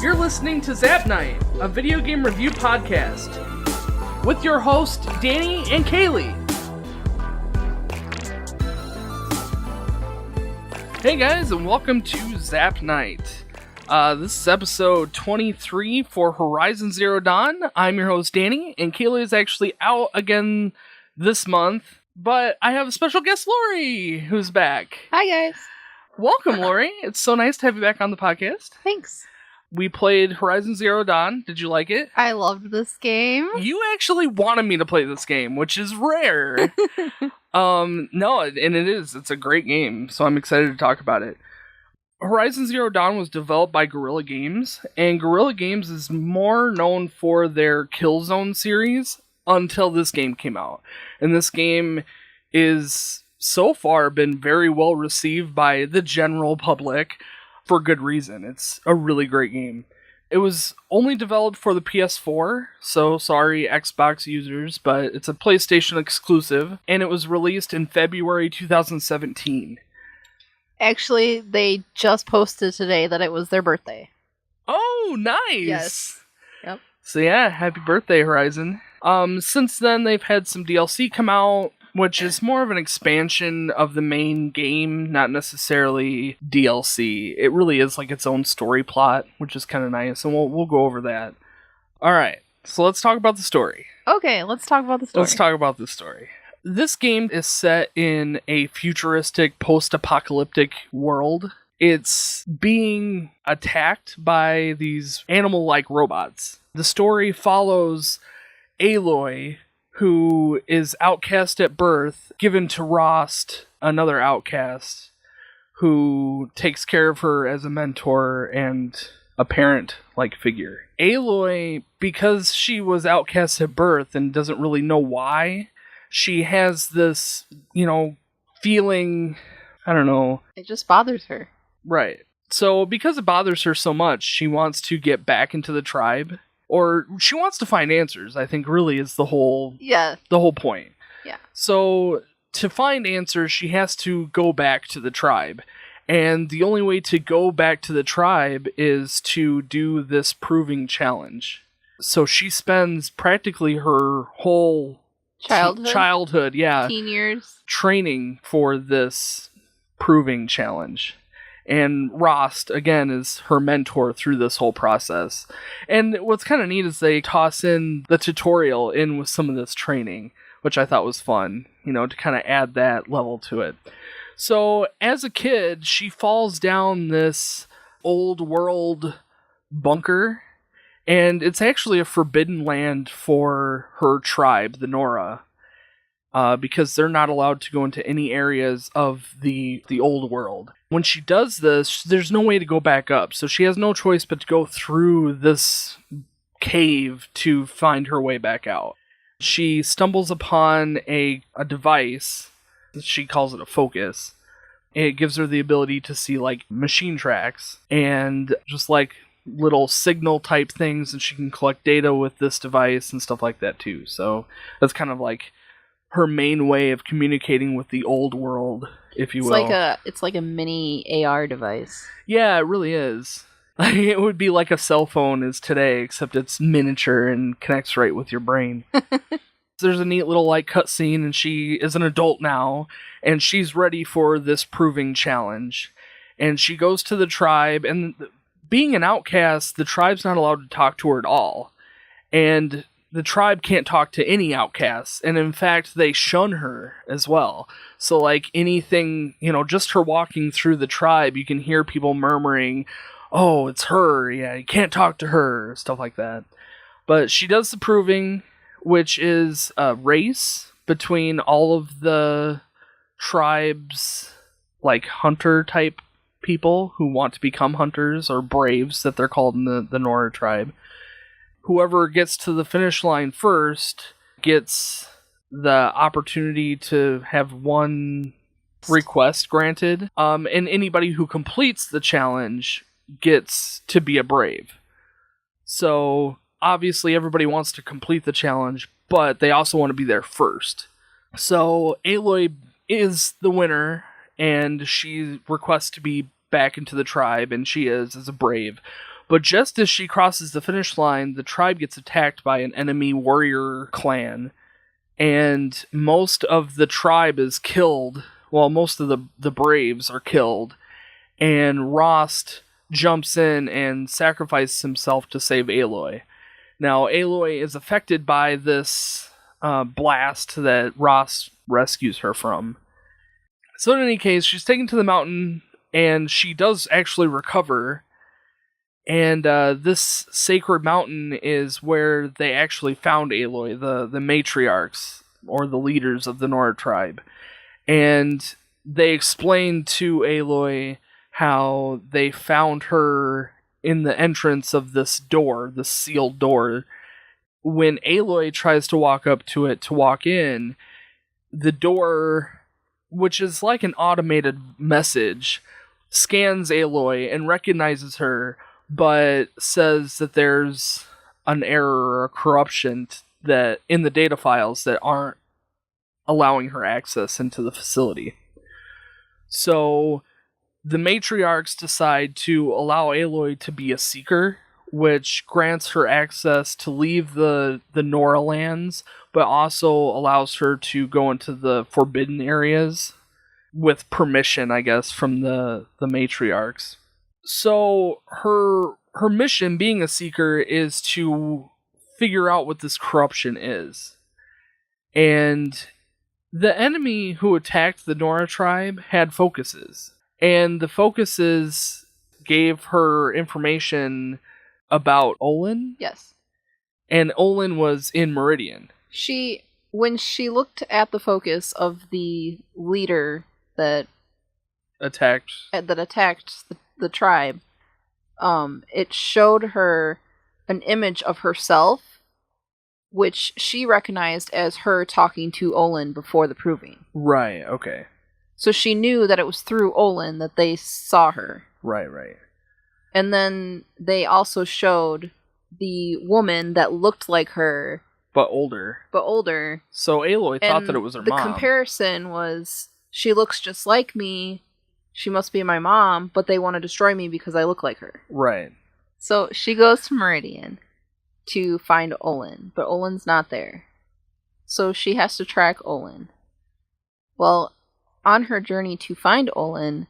You're listening to Zap Night, a video game review podcast, with your hosts, Danny and Kaylee. Hey guys, and welcome to Zap Night. This is episode 23 for Horizon Zero Dawn. I'm your host, Danny, and Kaylee is actually out again this month, but I have a special guest, Lori, who's back. Hi guys. Welcome, Lori. It's so nice to have you back on the podcast. Thanks. We played Horizon Zero Dawn. Did you like it? I loved this game. You actually wanted me to play this game, which is rare. No, and it is. It's a great game, so I'm excited to talk about it. Horizon Zero Dawn was developed by Guerrilla Games, and Guerrilla Games is more known for their Killzone series until this game came out. And this game is so far been very well received by the general public for good reason. It's a really great game. It was only developed for the PS4, so sorry Xbox users, but it's a PlayStation exclusive, and it was released in February 2017. Actually, they just posted today that it was their birthday. Oh, nice! Yes. Yep. So yeah, happy birthday, Horizon. Since then, they've had some DLC come out, which is more of an expansion of the main game, not necessarily DLC. It really is like its own story plot, which is kind of nice, and we'll go over that. Alright, so let's talk about the story. Okay, let's talk about the story. Let's talk about the story. This game is set in a futuristic, post-apocalyptic world. It's being attacked by these animal-like robots. The story follows Aloy, who is outcast at birth, given to Rost, another outcast, who takes care of her as a mentor and a parent-like figure. Aloy, because she was outcast at birth and doesn't really know why, she has this, feeling, I don't know. It just bothers her. Right. So because it bothers her so much, she wants to get back into the tribe. Or she wants to find answers, I think really is the whole point. Yeah. So to find answers, she has to go back to the tribe. And the only way to go back to the tribe is to do this proving challenge. So she spends practically her whole childhood, teen years, training for this proving challenge. And Rost, again, is her mentor through this whole process. And what's kind of neat is they toss in the tutorial in with some of this training, which I thought was fun, to kind of add that level to it. So, as a kid, she falls down this old world bunker, and it's actually a forbidden land for her tribe, the Nora, because they're not allowed to go into any areas of the old world. When she does this, there's no way to go back up, so she has no choice but to go through this cave to find her way back out. She stumbles upon a device, she calls it a focus. It gives her the ability to see machine tracks and just little signal type things, and she can collect data with this device and stuff like that too. So that's kind of her main way of communicating with the old world, if you will. It's like a mini AR device. Yeah, it really is. It would be like a cell phone is today, except it's miniature and connects right with your brain. There's a neat little cutscene, and she is an adult now, and she's ready for this proving challenge. And she goes to the tribe, and being an outcast, the tribe's not allowed to talk to her at all. And the tribe can't talk to any outcasts, and in fact, they shun her as well. So, anything, just her walking through the tribe, you can hear people murmuring, oh, it's her, yeah, you can't talk to her, stuff like that. But she does the proving, which is a race between all of the tribes, hunter-type people who want to become hunters, or braves that they're called in the Nora tribe. Whoever gets to the finish line first gets the opportunity to have one request granted, and anybody who completes the challenge gets to be a brave. So, obviously everybody wants to complete the challenge, but they also want to be there first. So, Aloy is the winner, and she requests to be back into the tribe, and she is as a brave. But just as she crosses the finish line, the tribe gets attacked by an enemy warrior clan, and most of the tribe is killed. Well, most of the braves are killed, and Rost jumps in and sacrifices himself to save Aloy. Now, Aloy is affected by this blast that Rost rescues her from. So in any case, she's taken to the mountain, and she does actually recover. And this sacred mountain is where they actually found Aloy, the matriarchs, or the leaders of the Nora tribe. And they explained to Aloy how they found her in the entrance of this door, the sealed door. When Aloy tries to walk up to it to walk in, the door, which is like an automated message, scans Aloy and recognizes her, but says that there's an error or a corruption that in the data files that aren't allowing her access into the facility. So the matriarchs decide to allow Aloy to be a seeker, which grants her access to leave the Nora lands, but also allows her to go into the forbidden areas with permission, I guess, from the matriarchs. So her mission, being a seeker, is to figure out what this corruption is. And the enemy who attacked the Nora tribe had focuses. And the focuses gave her information about Olin. Yes. And Olin was in Meridian. When she looked at the focus of the leader that attacked the tribe, it showed her an image of herself, which she recognized as her talking to Olin before the proving. Right, okay. So she knew that it was through Olin that they saw her. Right. And then they also showed the woman that looked like her. But older. So Aloy thought that it was her mom. The comparison was, she looks just like me, she must be my mom, but they want to destroy me because I look like her. Right. So she goes to Meridian to find Olin, but Olin's not there. So she has to track Olin. Well, on her journey to find Olin,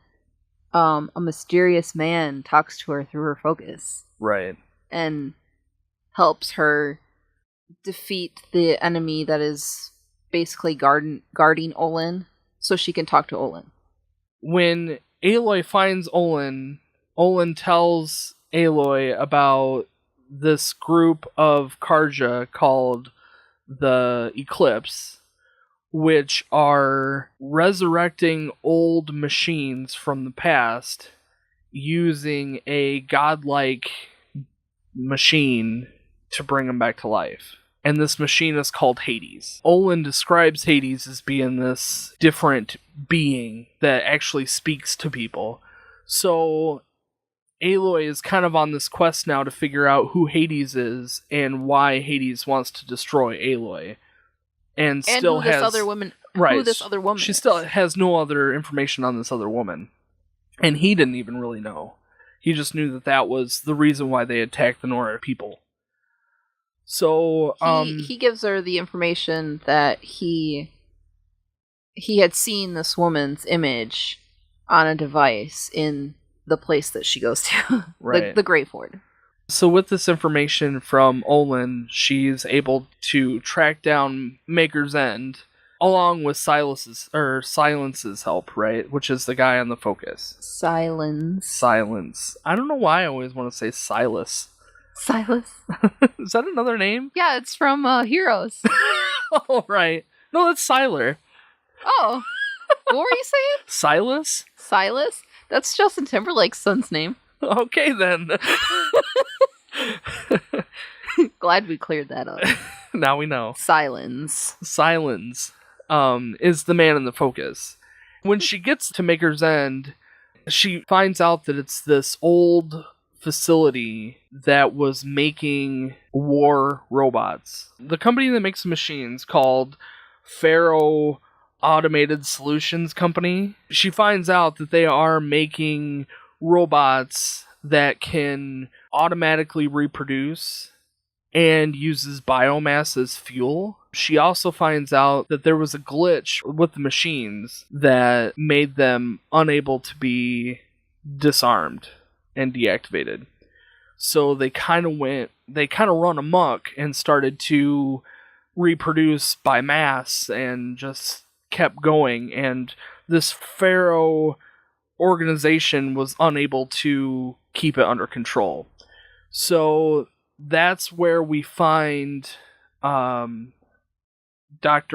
a mysterious man talks to her through her focus. Right. And helps her defeat the enemy that is basically guarding Olin, so she can talk to Olin. When Aloy finds Olin, Olin tells Aloy about this group of Karja called the Eclipse, which are resurrecting old machines from the past using a godlike machine to bring them back to life. And this machine is called Hades. Olin describes Hades as being this different being that actually speaks to people. So Aloy is kind of on this quest now to figure out who Hades is and why Hades wants to destroy Aloy. And still who has this other woman. Right. Who this other woman She is. still has no other information on this other woman. And he didn't even really know. He just knew that that was the reason why they attacked the Nora people. So he gives her the information that he had seen this woman's image on a device in the place that she goes to. Right. the Great Ford. So with this information from Olin, she's able to track down Maker's End, along with Silence's help, right? Which is the guy on the focus. Silence. I don't know why I always want to say Silas. Silas? Is that another name? Yeah, it's from Heroes. Oh, right. No, that's Sylar. Oh. What were you saying? Silas? Silas? That's Justin Timberlake's son's name. Okay, then. Glad we cleared that up. Now we know. Silence is the man in the focus. When she gets to Maker's End, she finds out that it's this old facility that was making war robots. The company that makes machines, called Pharaoh Automated Solutions Company, she finds out that they are making robots that can automatically reproduce and uses biomass as fuel. She also finds out that there was a glitch with the machines that made them unable to be disarmed and deactivated. So they kind of run amok and started to reproduce by mass and just kept going. And this Pharaoh organization was unable to keep it under control. So that's where we find Dr.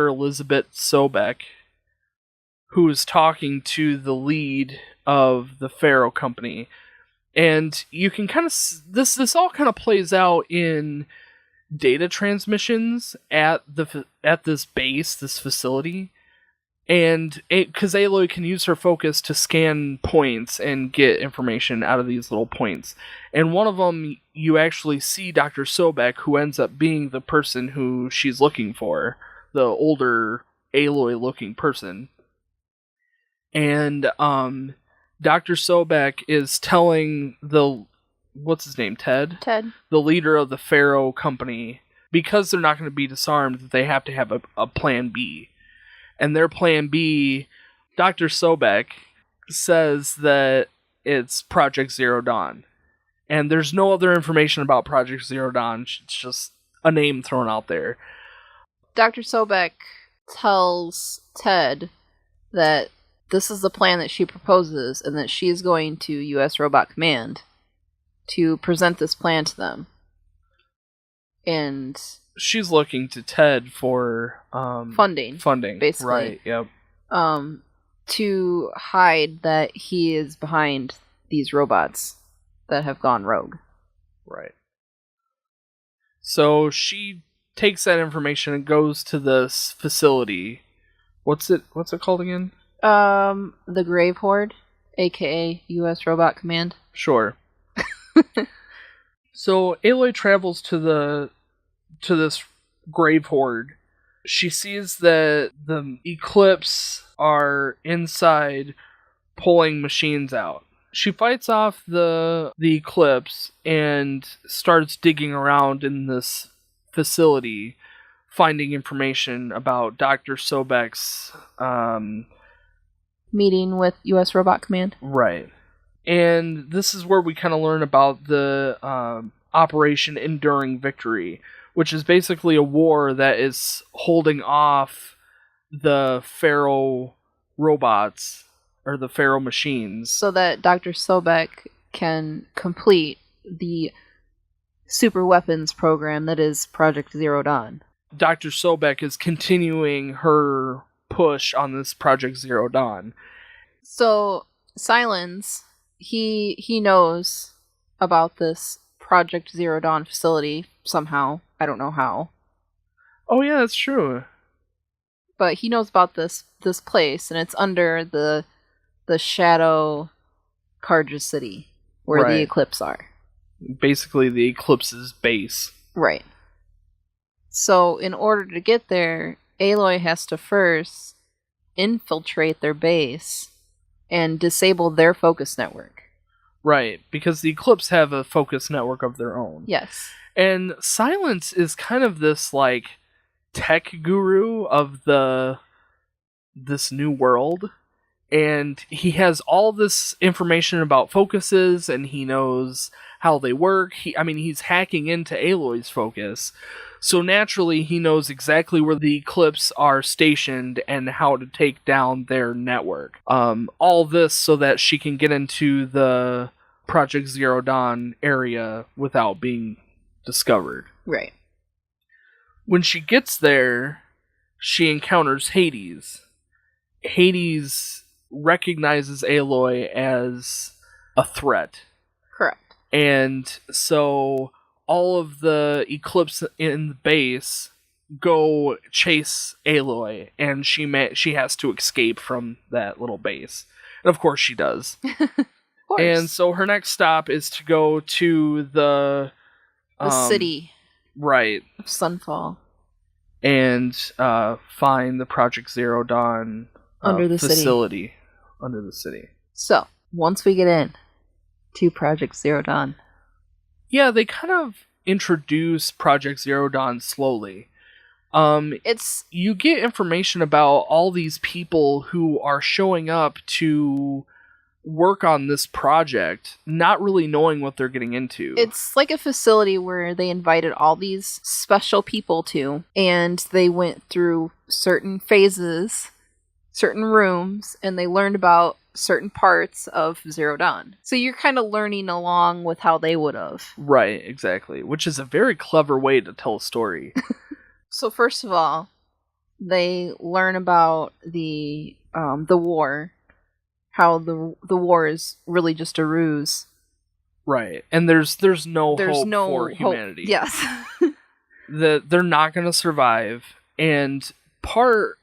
Elizabeth Sobek, who is talking to the lead of the Pharaoh company. And you can kind of this all kind of plays out in data transmissions at this base, this facility, and because Aloy can use her focus to scan points and get information out of these little points. And one of them, you actually see Dr. Sobek, who ends up being the person who she's looking for, the older Aloy-looking person. And Dr. Sobek is telling what's his name, Ted? Ted. The leader of the Pharaoh company, because they're not going to be disarmed, that they have to have a plan B. And their plan B, Dr. Sobek says that it's Project Zero Dawn. And there's no other information about Project Zero Dawn. It's just a name thrown out there. Dr. Sobek tells Ted that this is the plan that she proposes and that she is going to U.S. Robot Command to present this plan to them. And she's looking to Ted for funding, basically. Right, yep. To hide that he is behind these robots that have gone rogue. Right. So she takes that information and goes to this facility. What's it called again? The Grave Horde, aka U.S. Robot Command. Sure. So Aloy travels to this Grave Horde. She sees that the Eclipse are inside pulling machines out. She fights off the Eclipse and starts digging around in this facility, finding information about Dr. Sobek's meeting with U.S. Robot Command. Right. And this is where we kind of learn about the Operation Enduring Victory, which is basically a war that is holding off the Pharaoh robots, or the Pharaoh machines. So that Dr. Sobek can complete the super weapons program that is Project Zero Dawn. Dr. Sobek is continuing her push on this Project Zero Dawn. So Silence, he knows about this Project Zero Dawn facility somehow. I don't know how. Oh yeah, that's true. But he knows about this place, and it's under the Shadow Karja City, where the Eclipse are. Basically the Eclipse's base. Right. So in order to get there, Aloy has to first infiltrate their base and disable their focus network. Right, because the Eclipse have a focus network of their own. Yes. And Silence is kind of this, like, tech guru of this new world. And he has all this information about focuses, and he knows how they work. He's hacking into Aloy's focus. So naturally, he knows exactly where the Eclipse are stationed and how to take down their network. All this so that she can get into the Project Zero Dawn area without being discovered. Right. When she gets there, she encounters Hades. Hades recognizes Aloy as a threat. Correct. And so all of the Eclipse in the base go chase Aloy, and she has to escape from that little base. And of course she does. Of course. And so her next stop is to go to the city. Right. Of Sunfall. And find the Project Zero Dawn under the facility. City. Under the city. So, once we get in to Project Zero Dawn, Yeah, they kind of introduce Project Zero Dawn slowly. You get information about all these people who are showing up to work on this project, not really knowing what they're getting into. It's like a facility where they invited all these special people to, and they went through certain phases, certain rooms, and they learned about certain parts of Zero Dawn. So you're kind of learning along with how they would have. Right, exactly. Which is a very clever way to tell a story. So first of all, they learn about the war, how the war is really just a ruse. Right, and there's no hope for humanity. Yes, that they're not going to survive, and part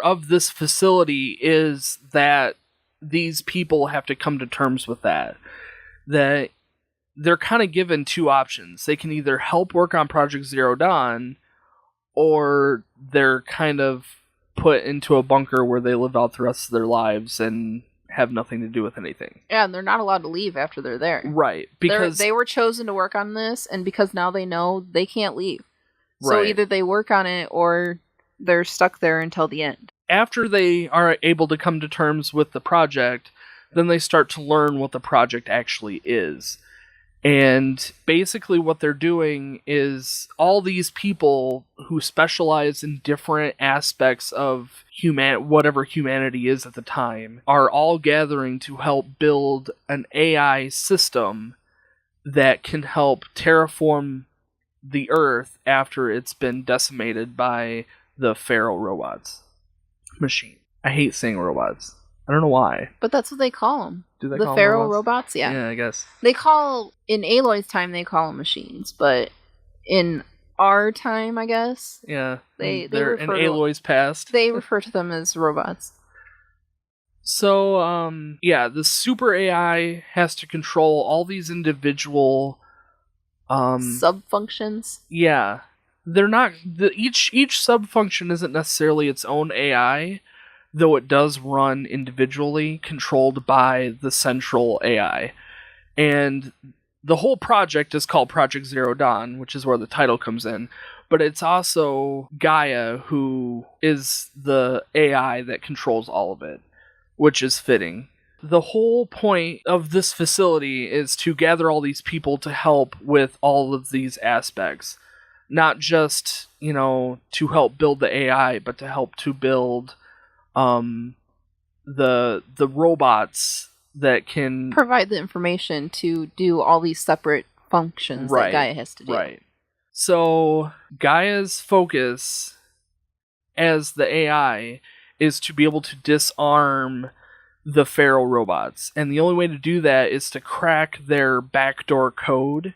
of this facility is that these people have to come to terms with that they're kind of given two options. They can either help work on Project Zero Dawn, or they're kind of put into a bunker where they live out the rest of their lives and have nothing to do with anything. Yeah, and they're not allowed to leave after they're there. Right, because they were chosen to work on this, and because now they know they can't leave. So either they work on it, or they're stuck there until the end. After they are able to come to terms with the project, then they start to learn what the project actually is. And basically what they're doing is all these people who specialize in different aspects of whatever humanity is at the time are all gathering to help build an AI system that can help terraform the Earth after it's been decimated by the Pharaoh robots. Machine. I hate saying robots. I don't know why. But that's what they call them. Do they the call Pharaoh them robots? Yeah. Yeah, I guess. They call, in Aloy's time, they call them machines, but in our time, I guess. Yeah. They're in Aloy's past. They refer to them as robots. So, the super AI has to control all these individual sub-functions. Yeah. They're not each sub-function isn't necessarily its own AI, though it does run individually, controlled by the central AI. And the whole project is called Project Zero Dawn, which is where the title comes in. But it's also Gaia, who is the AI that controls all of it, which is fitting. The whole point of this facility is to gather all these people to help with all of these aspects. Not just, to help build the AI, but to help to build the robots that can provide the information to do all these separate functions that Gaia has to do. Right. So Gaia's focus as the AI is to be able to disarm the Pharaoh robots. And the only way to do that is to crack their backdoor code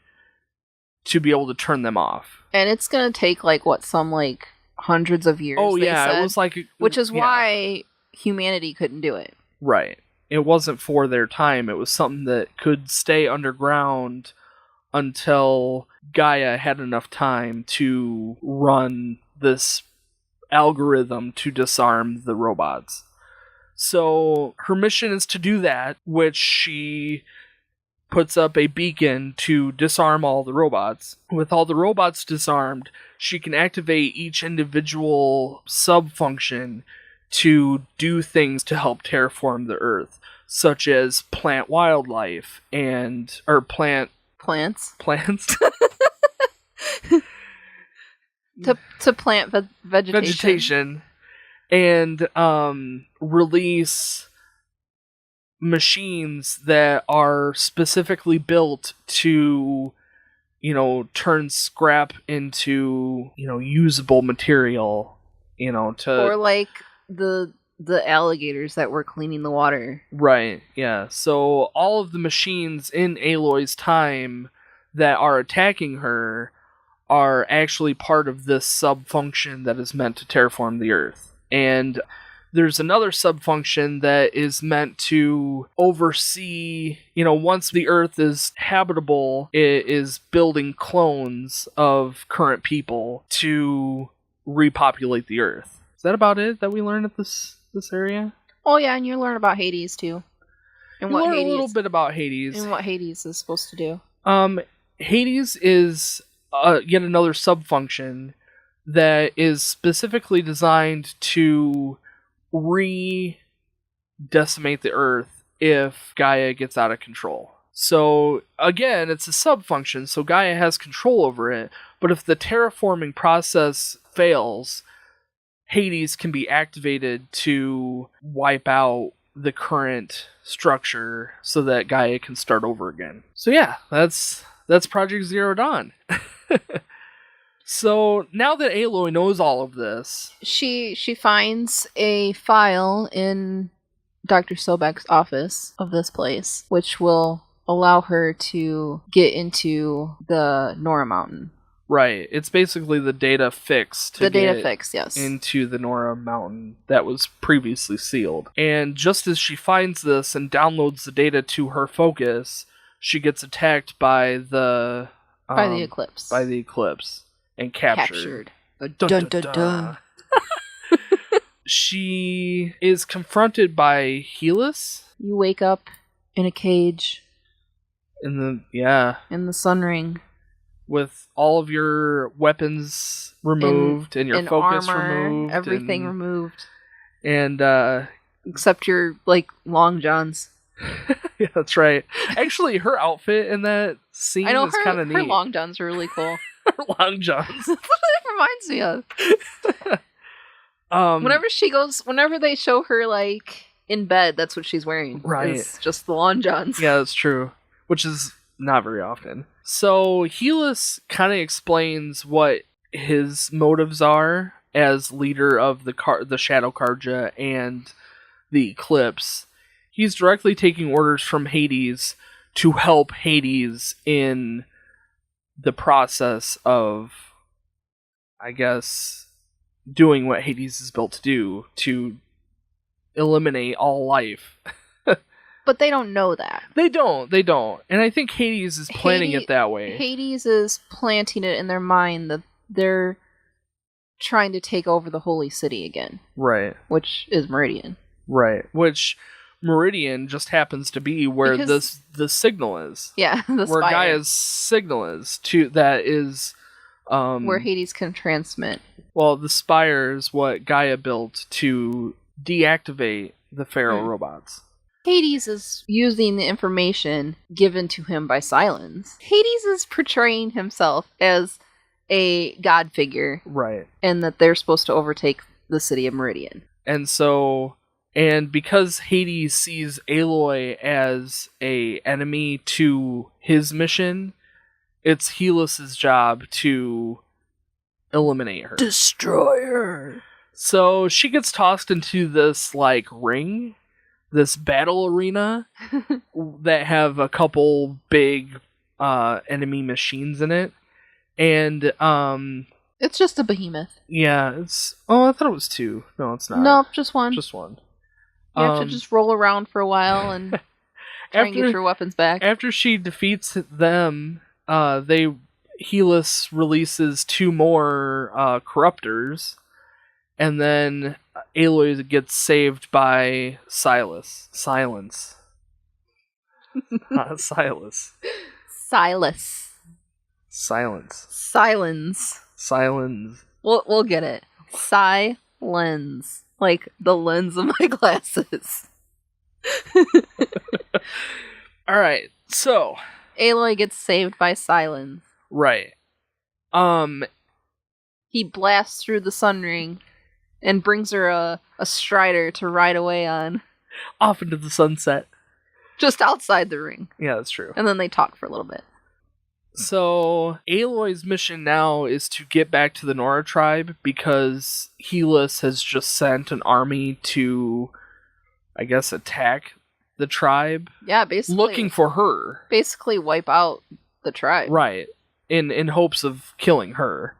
to be able to turn them off. And it's going to take some hundreds of years. Oh yeah, it was which is why humanity couldn't do it. Right. It wasn't for their time. It was something that could stay underground until Gaia had enough time to run this algorithm to disarm the robots. So her mission is to do that, which she puts up a beacon to disarm all the robots. With all the robots disarmed, she can activate each individual sub-function to do things to help terraform the Earth, such as plant wildlife plants. to plant vegetation. And release machines that are specifically built to, turn scrap into, usable material, or like the alligators that were cleaning the water. Right, yeah. So all of the machines in Aloy's time that are attacking her are actually part of this sub-function that is meant to terraform the Earth. And there's another sub-function that is meant to oversee, once the Earth is habitable, it is building clones of current people to repopulate the Earth. Is that about it that we learned at this area? Oh yeah, and you learn about Hades too. And a little bit about Hades. And what Hades is supposed to do. Hades is yet another sub-function that is specifically designed to re-decimate the Earth if Gaia gets out of control. So, again, it's a sub-function, so Gaia has control over it, but if the terraforming process fails, Hades can be activated to wipe out the current structure so that Gaia can start over again. So yeah, that's Project Zero Dawn. So now that Aloy knows all of this, she finds a file in Dr. Sobek's office of this place, which will allow her to get into the Nora Mountain. right, it's basically the data fix to yes. into the Nora Mountain that was previously sealed. And just as she finds this and downloads the data to her focus, she gets attacked by the eclipse. By the eclipse and captured. Dun, dun, dun, dun. She is confronted by Helis. You wake up in a cage In the Sun Ring. With all of your weapons removed and your focus armor, removed. Everything removed. And except your long johns. yeah, that's right. Actually, her outfit in that scene is kind of neat. Her long johns are really cool. Her long johns. That's what it reminds me of. Whenever they show her in bed, that's what she's wearing. Right. It's just the long johns. Yeah, that's true. Which is not very often. So Helis kind of explains what his motives are as leader of the Shadow Carja and the Eclipse. He's directly taking orders from Hades to help Hades in the process of, I guess, doing what Hades is built to do, to eliminate all life. But they don't know that. They don't. And I think Hades is planning it that way. Hades is planting it in their mind that they're trying to take over the Holy City again. Right. Which is Meridian. Right. Which Meridian just happens to be where the signal is. Yeah, the where spire. Gaia's signal is. That is... where Hades can transmit. Well, the spire is what Gaia built to deactivate the Pharaoh robots. Hades is using the information given to him by Silence. Hades is portraying himself as a god figure. Right. And that they're supposed to overtake the city of Meridian. And because Hades sees Aloy as a enemy to his mission, it's Helis' job to eliminate her. Destroy her. So she gets tossed into this ring, this battle arena that have a couple big enemy machines in it. And it's just a behemoth. Yeah, I thought it was two. No, it's not. No, just one. Just one. You have to just roll around for a while and try and get your weapons back. After she defeats them, Helis releases two more corruptors, and then Aloy gets saved by Silence. Silence. Not Silas. Silas. Silence. Silence. Silence. We'll get it. Silence. Like the lens of my glasses. Alright, so Aloy gets saved by Silence. Right. He blasts through the Sun Ring and brings her a strider to ride away on. Off into the sunset. Just outside the ring. Yeah, that's true. And then they talk for a little bit. So, Aloy's mission now is to get back to the Nora tribe because Helis has just sent an army to, I guess, attack the tribe. Yeah, basically. Looking for her. Basically wipe out the tribe. Right. In hopes of killing her.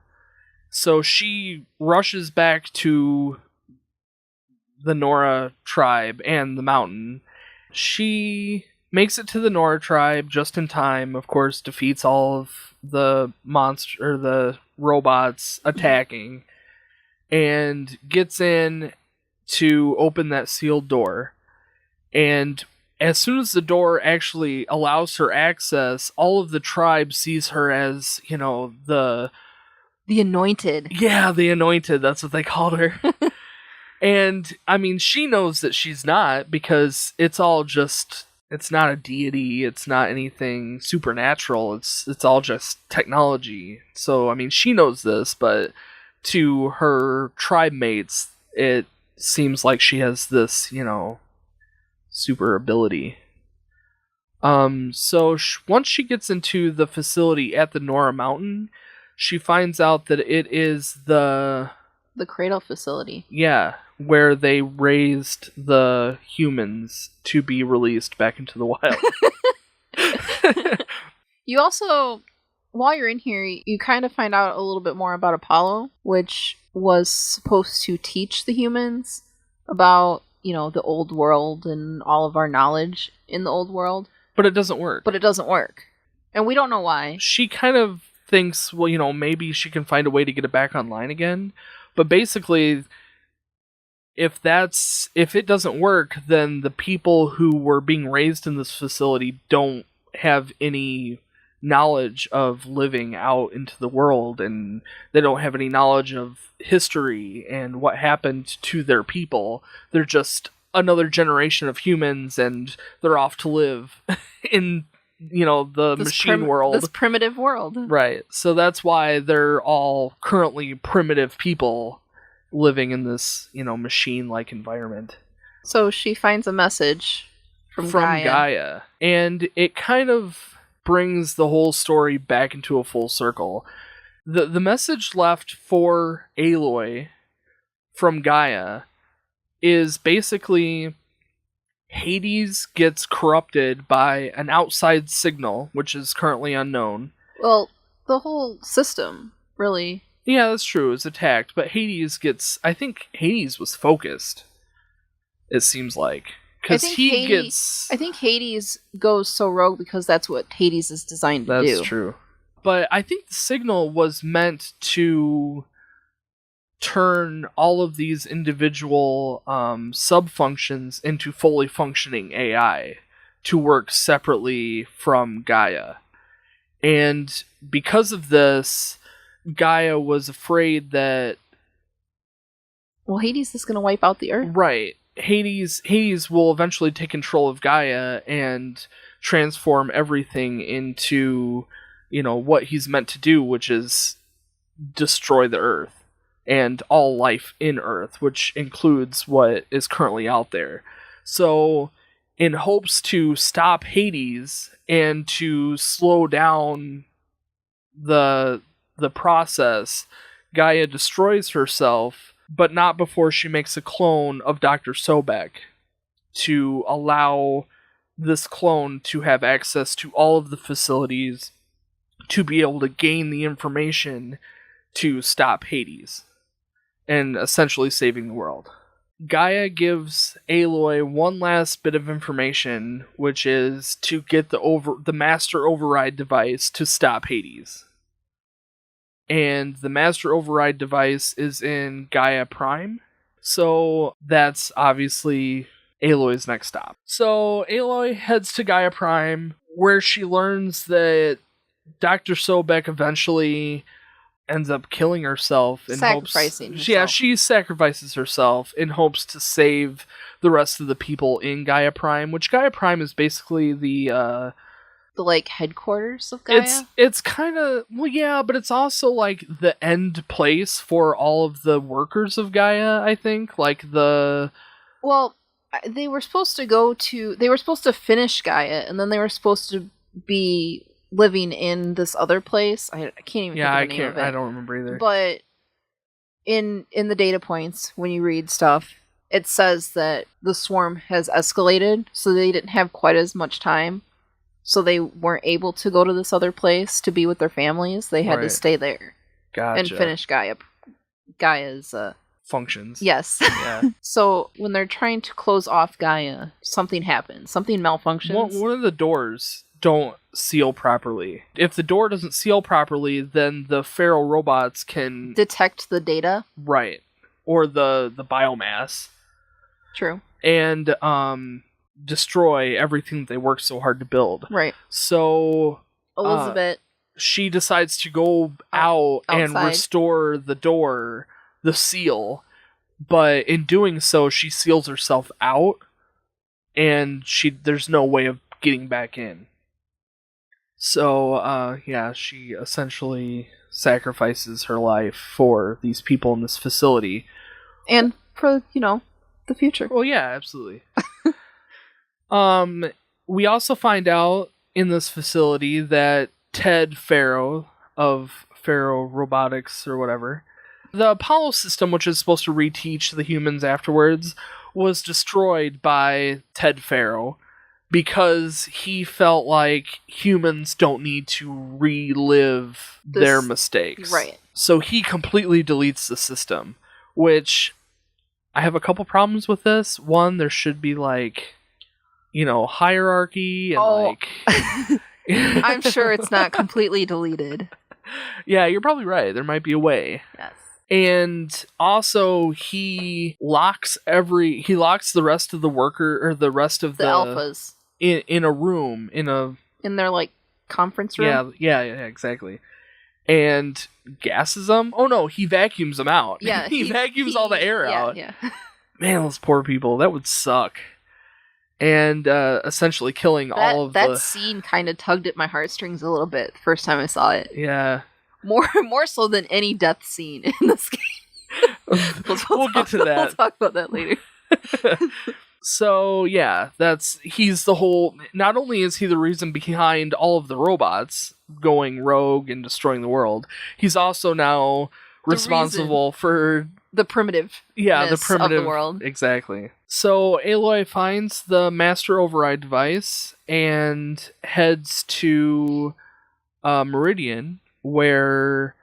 So she rushes back to the Nora tribe and the mountain. She makes it to the Nora tribe just in time, of course, defeats all of the the robots attacking, and gets in to open that sealed door. And as soon as the door actually allows her access, all of the tribe sees her as, the anointed. Yeah, the anointed, that's what they called her. And, I mean, she knows that she's not, because it's all just, it's not a deity, it's not anything supernatural, it's all just technology. So, I mean, she knows this, but to her tribe mates, it seems like she has this, super ability. So once she gets into the facility at the Nora Mountain, she finds out that it is the cradle facility. Yeah, where they raised the humans to be released back into the wild. You also, while you're in here, you kind of find out a little bit more about Apollo, which was supposed to teach the humans about, the old world and all of our knowledge in the old world. But it doesn't work. And we don't know why. She kind of thinks, well, maybe she can find a way to get it back online again. But basically, if it doesn't work, then the people who were being raised in this facility don't have any knowledge of living out into the world, and they don't have any knowledge of history and what happened to their people. They're just another generation of humans, and they're off to live in the machine world, this primitive world. Right. So that's why they're all currently primitive people living in this, machine-like environment. So she finds a message from Gaia. And it kind of brings the whole story back into a full circle. The message left for Aloy from Gaia is basically Hades gets corrupted by an outside signal, which is currently unknown. Well, the whole system, really. Yeah, that's true, is attacked, but I think Hades was focused, it seems like. Because I think Hades goes so rogue because that's what Hades is designed to do. That's true. But I think the signal was meant to turn all of these individual sub-functions into fully functioning AI to work separately from Gaia. And because of this, Gaia was afraid that... Well, Hades is going to wipe out the Earth. Right. Hades will eventually take control of Gaia and transform everything into, what he's meant to do, which is destroy the Earth and all life in Earth, which includes what is currently out there. So, in hopes to stop Hades and to slow down the process, Gaia destroys herself, but not before she makes a clone of Dr. Sobek to allow this clone to have access to all of the facilities to be able to gain the information to stop Hades and essentially saving the world. Gaia gives Aloy one last bit of information, which is to get the Master Override device to stop Hades. And the Master Override device is in Gaia Prime. So that's obviously Aloy's next stop. So Aloy heads to Gaia Prime, where she learns that Dr. Sobek eventually ends up killing herself in sacrificing hopes... herself. Yeah, she sacrifices herself in hopes to save the rest of the people in Gaia Prime, which Gaia Prime is basically the headquarters of Gaia? It's kind of... Well, yeah, but it's also, the end place for all of the workers of Gaia, I think. Well, they were supposed to finish Gaia, and then they were supposed to be living in this other place. I can't even think of the name of it. I don't remember either. But in the data points, when you read stuff, it says that the swarm has escalated, so they didn't have quite as much time. So they weren't able to go to this other place to be with their families. They had to stay there. Gotcha. And finish Gaia's functions. Yes. Yeah. So when they're trying to close off Gaia, something happens. Something malfunctions. One of the doors don't seal properly. If the door doesn't seal properly, then the feral robots can detect the data. Right. Or the biomass. True. And destroy everything that they worked so hard to build. Right. So Elizabeth, she decides to go out and outside. restore the door, the seal, but in doing so, she seals herself out, and there's no way of getting back in. So, she essentially sacrifices her life for these people in this facility. And for, the future. Well, yeah, absolutely. We also find out in this facility that Ted Farrow of Farrow Robotics or whatever, the Apollo system, which is supposed to reteach the humans afterwards, was destroyed by Ted Farrow because he felt like humans don't need to relive their mistakes. Right. So he completely deletes the system, which I have a couple problems with this. One, there should be hierarchy and I'm sure it's not completely deleted. Yeah, you're probably right. There might be a way. Yes. And also, he locks the rest of the worker, or the rest of the alphas in a room, in their conference room. Yeah, exactly. And gases them. Oh no, he vacuums them out. Yeah, he vacuums all the air out. Yeah. Man, those poor people. That would suck. And essentially killing all of that scene kind of tugged at my heartstrings a little bit the first time I saw it. Yeah. More so than any death scene in this game. We'll get to that. We'll talk about that later. So, yeah, he's the whole... Not only is he the reason behind all of the robots going rogue and destroying the world, he's also now responsible for... The primitive. Yeah, the primitive of the world. Exactly. So Aloy finds the master override device and heads to Meridian, where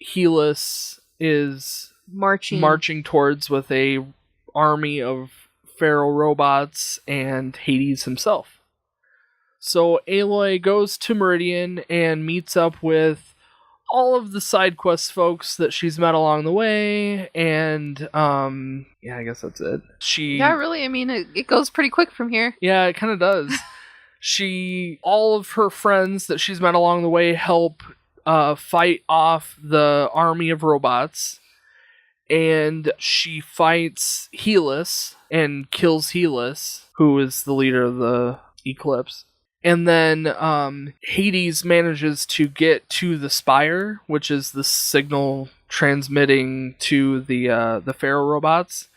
Helus is marching towards with a army of feral robots and Hades himself. So Aloy goes to Meridian and meets up with all of the side quest folks that she's met along the way, and I guess that's it. Really, I mean, it goes pretty quick from here. Yeah, it kind of does. All of her friends that she's met along the way help fight off the army of robots, and she fights Helus and kills Helus, who is the leader of the Eclipse. And then Hades manages to get to the Spire, which is the signal transmitting to the Pharaoh robots,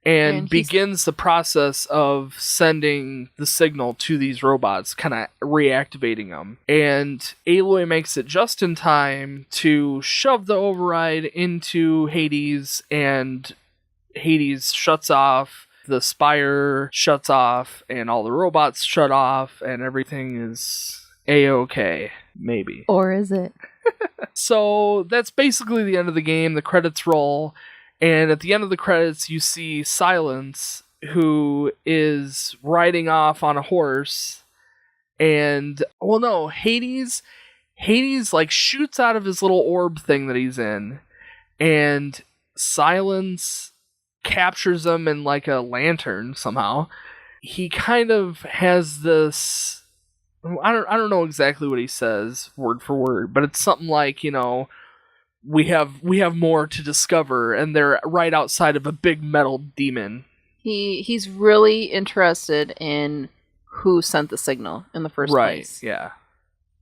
and begins the process of sending the signal to these robots, kind of reactivating them. And Aloy makes it just in time to shove the override into Hades, and Hades shuts off. The Spire shuts off, and all the robots shut off, and everything is A-okay, maybe. Or is it? So that's basically the end of the game. The credits roll, and at the end of the credits, you see Silence, who is riding off on a horse, and, Hades shoots out of his little orb thing that he's in, and Silence captures him in a lantern somehow. He kind of has this, I don't know exactly what he says word for word, but it's something like, we have more to discover, and they're right outside of a big metal demon. He's really interested in who sent the signal in the first place. Right, yeah.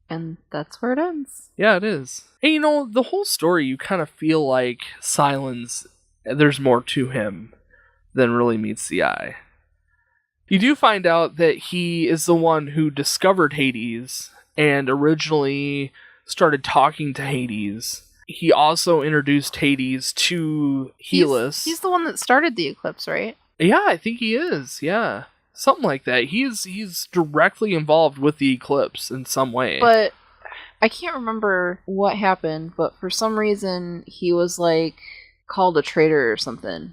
And that's where it ends. Yeah, it is. And the whole story, you kind of feel like Silence, there's more to him than really meets the eye. You do find out that he is the one who discovered Hades and originally started talking to Hades. He also introduced Hades to Helus. He's the one that started the eclipse, right? Yeah, I think he is. Yeah. Something like that. He's directly involved with the eclipse in some way. But I can't remember what happened, but for some reason he was called a traitor or something,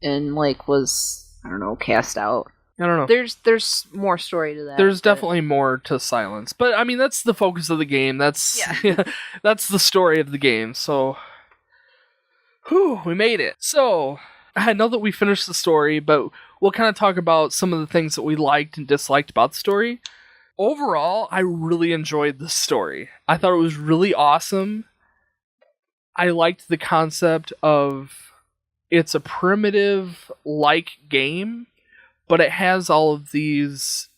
and was, I don't know, cast out. I don't know. There's more story to that. There's definitely more to Silence, but I mean that's the focus of the game. That's that's the story of the game. So, we made it. So I know that we finished the story, but we'll kind of talk about some of the things that we liked and disliked about the story. Overall, I really enjoyed the story. I thought it was really awesome. I liked the concept of it's a primitive-like game, but it has all of these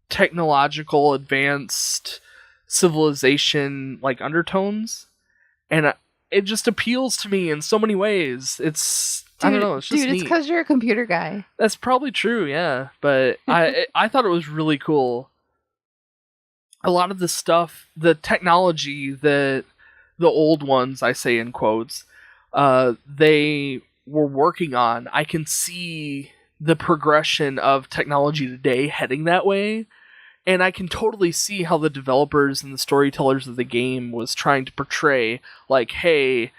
technological, advanced civilization like undertones, and it just appeals to me in so many ways. I don't know. It's just dude, it's neat. because you're a computer guy. That's probably true, yeah. But I thought it was really cool. A lot of the stuff, the technology that the old ones, I say in quotes, they were working on, I can see the progression of technology today heading that way. And I can totally see how the developers and the storytellers of the game was trying to portray, like, hey,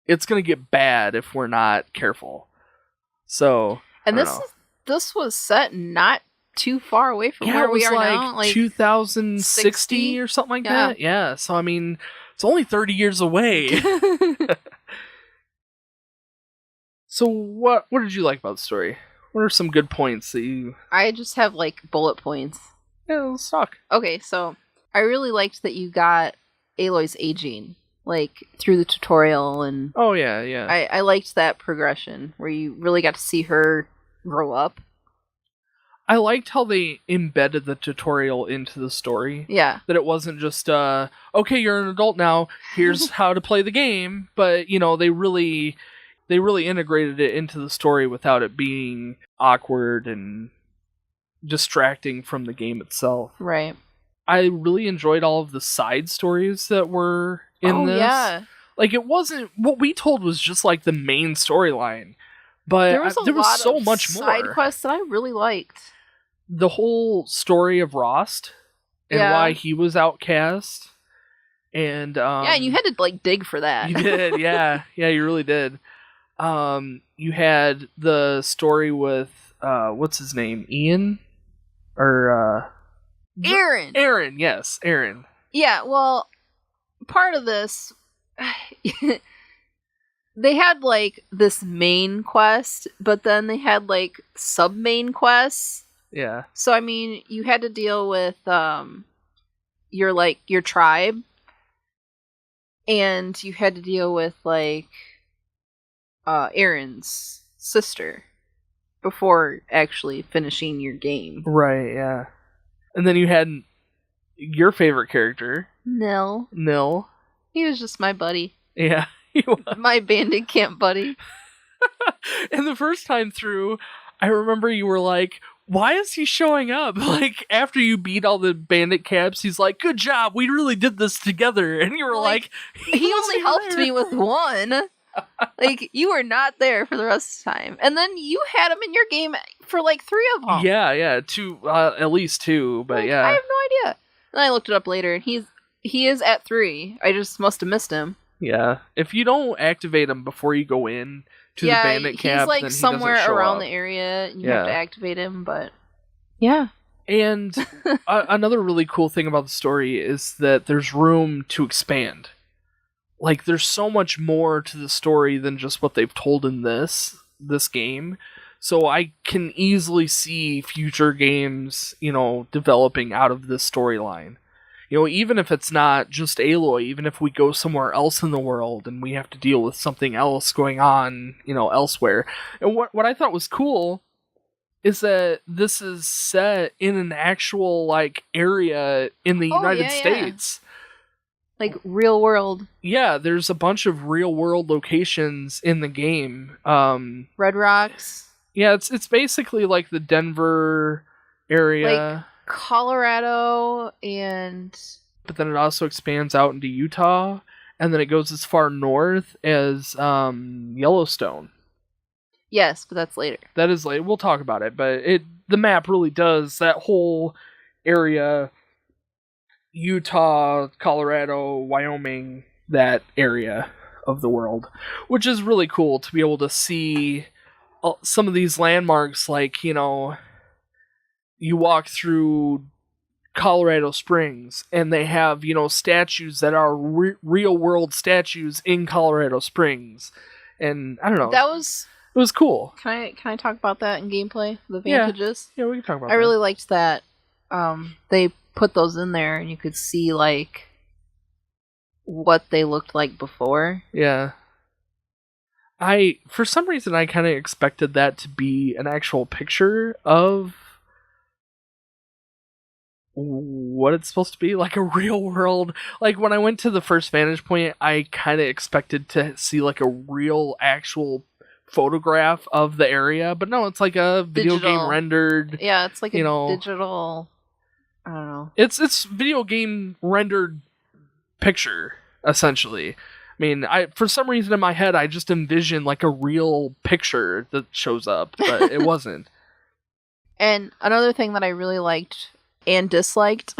it's going to get bad if we're not careful. So, and this was set not too far away from where we are now. Like 2060 60? or something like that. Yeah. So, I mean, it's only 30 years away. So, what did you like about the story? What are some good points that you... I just have, like, bullet points. Yeah, let's talk. Okay, so I really liked that you got Aloy's aging, like, through the tutorial, and... Oh, yeah. I liked that progression, where you really got to see her grow up. I liked how they embedded the tutorial into the story. Yeah. That it wasn't just, okay, you're an adult now, here's how to play the game, but, you know, they really integrated it into the story without it being awkward and distracting from the game itself. Right. I really enjoyed all of the side stories that were in this. Yeah. Like, it wasn't... What we told was just, like, the main storyline. But there was so much more. Side quests that I really liked. The whole story of Rost and why he was outcast. And, yeah, and you had to, like, dig for that. You did, yeah. Yeah, you really did. You had the story with, what's his name? Ian? Or, Aaron! Aaron, yes, Aaron. Yeah, well, part of this... they had, like, this main quest, but then they had, like, sub-main quests. Yeah. So, I mean, you had to deal with, your tribe. And you had to deal with, like... Aaron's sister before actually finishing your game. Right, yeah. And then you had your favorite character. Nil. He was just my buddy. Yeah, he was. My bandit camp buddy. And the first time through, I remember you were like, why is he showing up? Like, after you beat all the bandit camps, he's like, good job, we really did this together. And you were like he only helped me with one. Like, you were not there for the rest of the time. And then you had him in your game for, like, 3 of them. Yeah, 2, at least 2, but like, yeah. I have no idea. And I looked it up later, and he is at 3. I just must have missed him. Yeah. If you don't activate him before you go in to the bandit camp, he's, like, then he somewhere around up. The area, and you have to activate him, but... Yeah. And another really cool thing about the story is that there's room to expand. Like, there's so much more to the story than just what they've told in this game. So I can easily see future games, you know, developing out of this storyline. You know, even if it's not just Aloy, even if we go somewhere else in the world and we have to deal with something else going on, you know, elsewhere. And what I thought was cool is that this is set in an actual, like, area in the United States. Like, real world. Yeah, there's a bunch of real world locations in the game. Red Rocks. Yeah, it's basically like the Denver area. Like Colorado and... But then it also expands out into Utah, and then it goes as far north as Yellowstone. Yes, but that's later. That is later. We'll talk about it, but the map really does, that whole area... Utah, Colorado, Wyoming, that area of the world, which is really cool to be able to see some of these landmarks. Like, you know, you walk through Colorado Springs and they have, you know, statues that are real world statues in Colorado Springs. And I don't know. That was It was cool. Can I talk about that in gameplay? The Yeah. vantages? Yeah, we can talk about I really liked that they put those in there and you could see like what they looked like before. Yeah. For some reason, I kind of expected that to be an actual picture of what it's supposed to be, like a real world. Like when I went to the first vantage point, I kind of expected to see like a real actual photograph of the area, but no, it's like a video game rendered. Yeah, it's like a digital. I don't know. It's video game rendered picture essentially. I mean, for some reason in my head, I just envisioned like a real picture that shows up, but it wasn't. And another thing that I really liked and disliked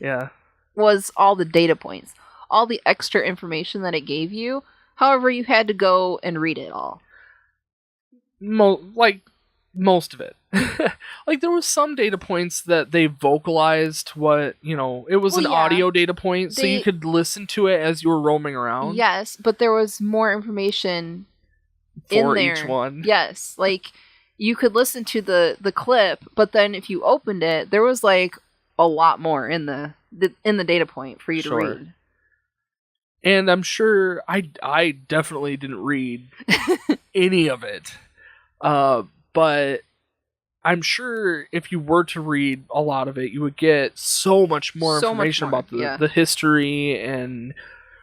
yeah, was all the data points. All the extra information that it gave you. However, you had to go and read it all. Most of it. Like there was some data points that they vocalized what, it was an audio data point, so you could listen to it as you were roaming around. Yes, but there was more information for in there. Each one. Yes, like you could listen to the clip, but then if you opened it, there was like a lot more in the data point for you to read. And I'm sure I definitely didn't read any of it. But I'm sure if you were to read a lot of it, you would get so much more information about the history and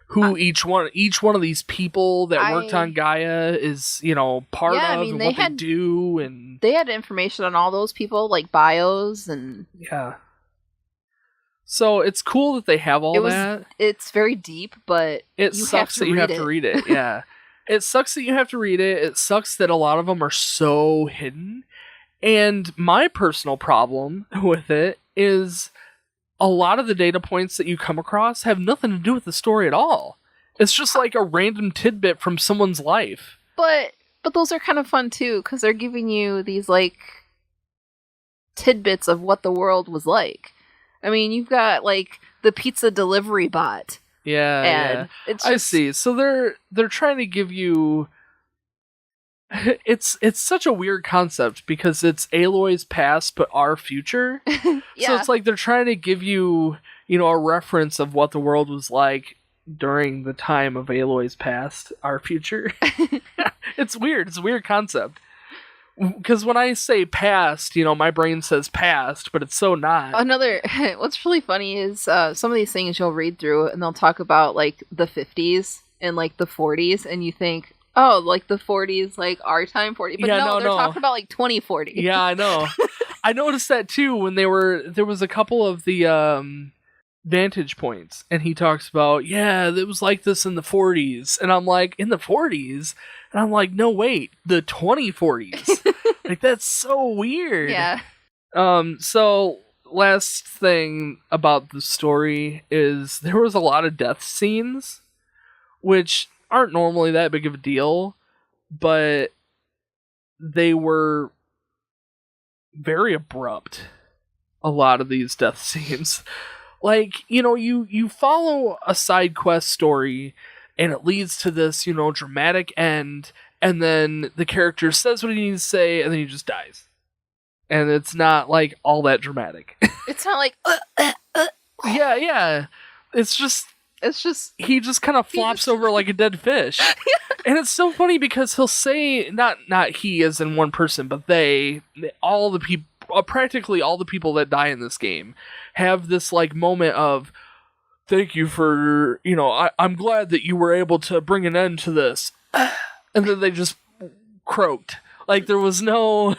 who each one of these people that worked on Gaia is, part of, and what they do, and they had information on all those people, like bios and So it's cool that they have all that. It's very deep, but it sucks that you have to read it. Yeah. It sucks that you have to read it. It sucks that a lot of them are so hidden. And my personal problem with it is a lot of the data points that you come across have nothing to do with the story at all. It's just like a random tidbit from someone's life. But those are kind of fun too, because they're giving you these like tidbits of what the world was like. I mean, you've got like the pizza delivery bot. Yeah, It's I see. So they're trying to give you. It's such a weird concept because it's Aloy's past but our future. So it's like they're trying to give you, a reference of what the world was like during the time of Aloy's past, our future. It's weird. It's a weird concept. Because when I say past, my brain says past, but it's so not. What's really funny is some of these things you'll read through and they'll talk about like the 50s and like the 40s, and you think, oh, like the 40s, like our time 40. But they're talking about like 2040. Yeah, I know. I noticed that too when there was a couple of the vantage points, and he talks about, it was like this in the 40s, and I'm like, in the 40s? And I'm like, no, wait, the 2040s. Like, that's so weird. Yeah. So last thing about the story is there was a lot of death scenes, which aren't normally that big of a deal, but they were very abrupt. A lot of these death scenes. Like, you follow a side quest story and it leads to this, dramatic end, and then the character says what he needs to say, and then he just dies. And it's not, like, all that dramatic. It's not like, Yeah. It's just, he just kind of flops over like a dead fish. And it's so funny because he'll say, not he as in one person, but all the people, practically all the people that die in this game have this, like, moment of, thank you for, I'm glad that you were able to bring an end to this. And then they just croaked. Like, there was no...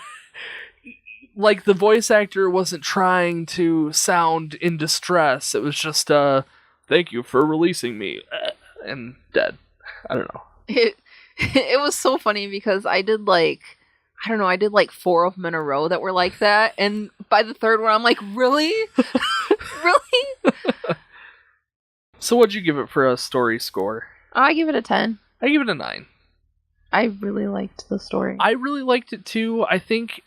Like, the voice actor wasn't trying to sound in distress. It was just, thank you for releasing me. And dead. I don't know. It was so funny because I did like 4 of them in a row that were like that. And by the third one, I'm like, really? Really? So what'd you give it for a story score? I give it a 10. I give it a 9. I really liked the story. I really liked it too. I think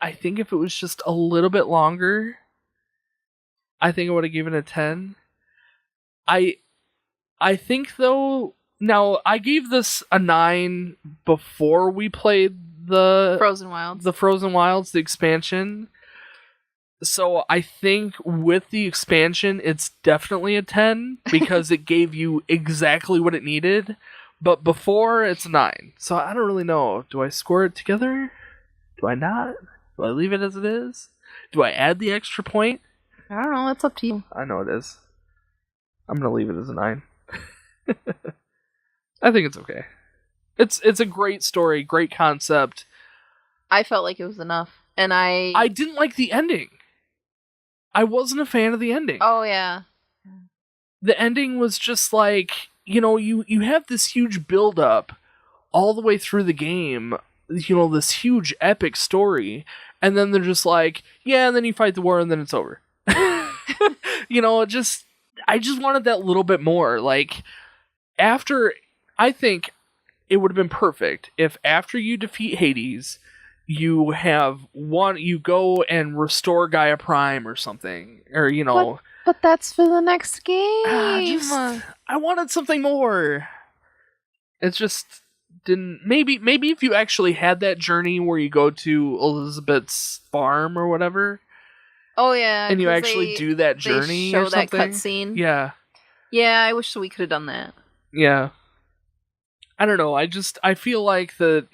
if it was just a little bit longer, I think I would have given it a 10. I think though, Now, I gave this a 9 before we played the Frozen Wilds, the expansion. So I think with the expansion, it's definitely a 10 because it gave you exactly what it needed. But before, it's a 9. So I don't really know. Do I score it together? Do I not? Do I leave it as it is? Do I add the extra point? I don't know. It's up to you. I know it is. I'm going to leave it as a 9. I think it's okay. It's a great story, great concept. I felt like it was enough. And I didn't like the ending. I wasn't a fan of the ending. Oh, yeah. The ending was just like, you have this huge build-up all the way through the game, this huge epic story, and then they're just like, yeah, and then you fight the war and then it's over. I just wanted that little bit more. Like, I think it would have been perfect if after you defeat Hades, you go and restore Gaia Prime or something, or But that's for the next game. I wanted something more. It's just didn't. Maybe if you actually had that journey where you go to Elizabeth's farm or whatever. Oh yeah, and you actually do that journey. Show or something. That cutscene. Yeah. Yeah, I wish we could have done that. Yeah. I don't know. I feel like that.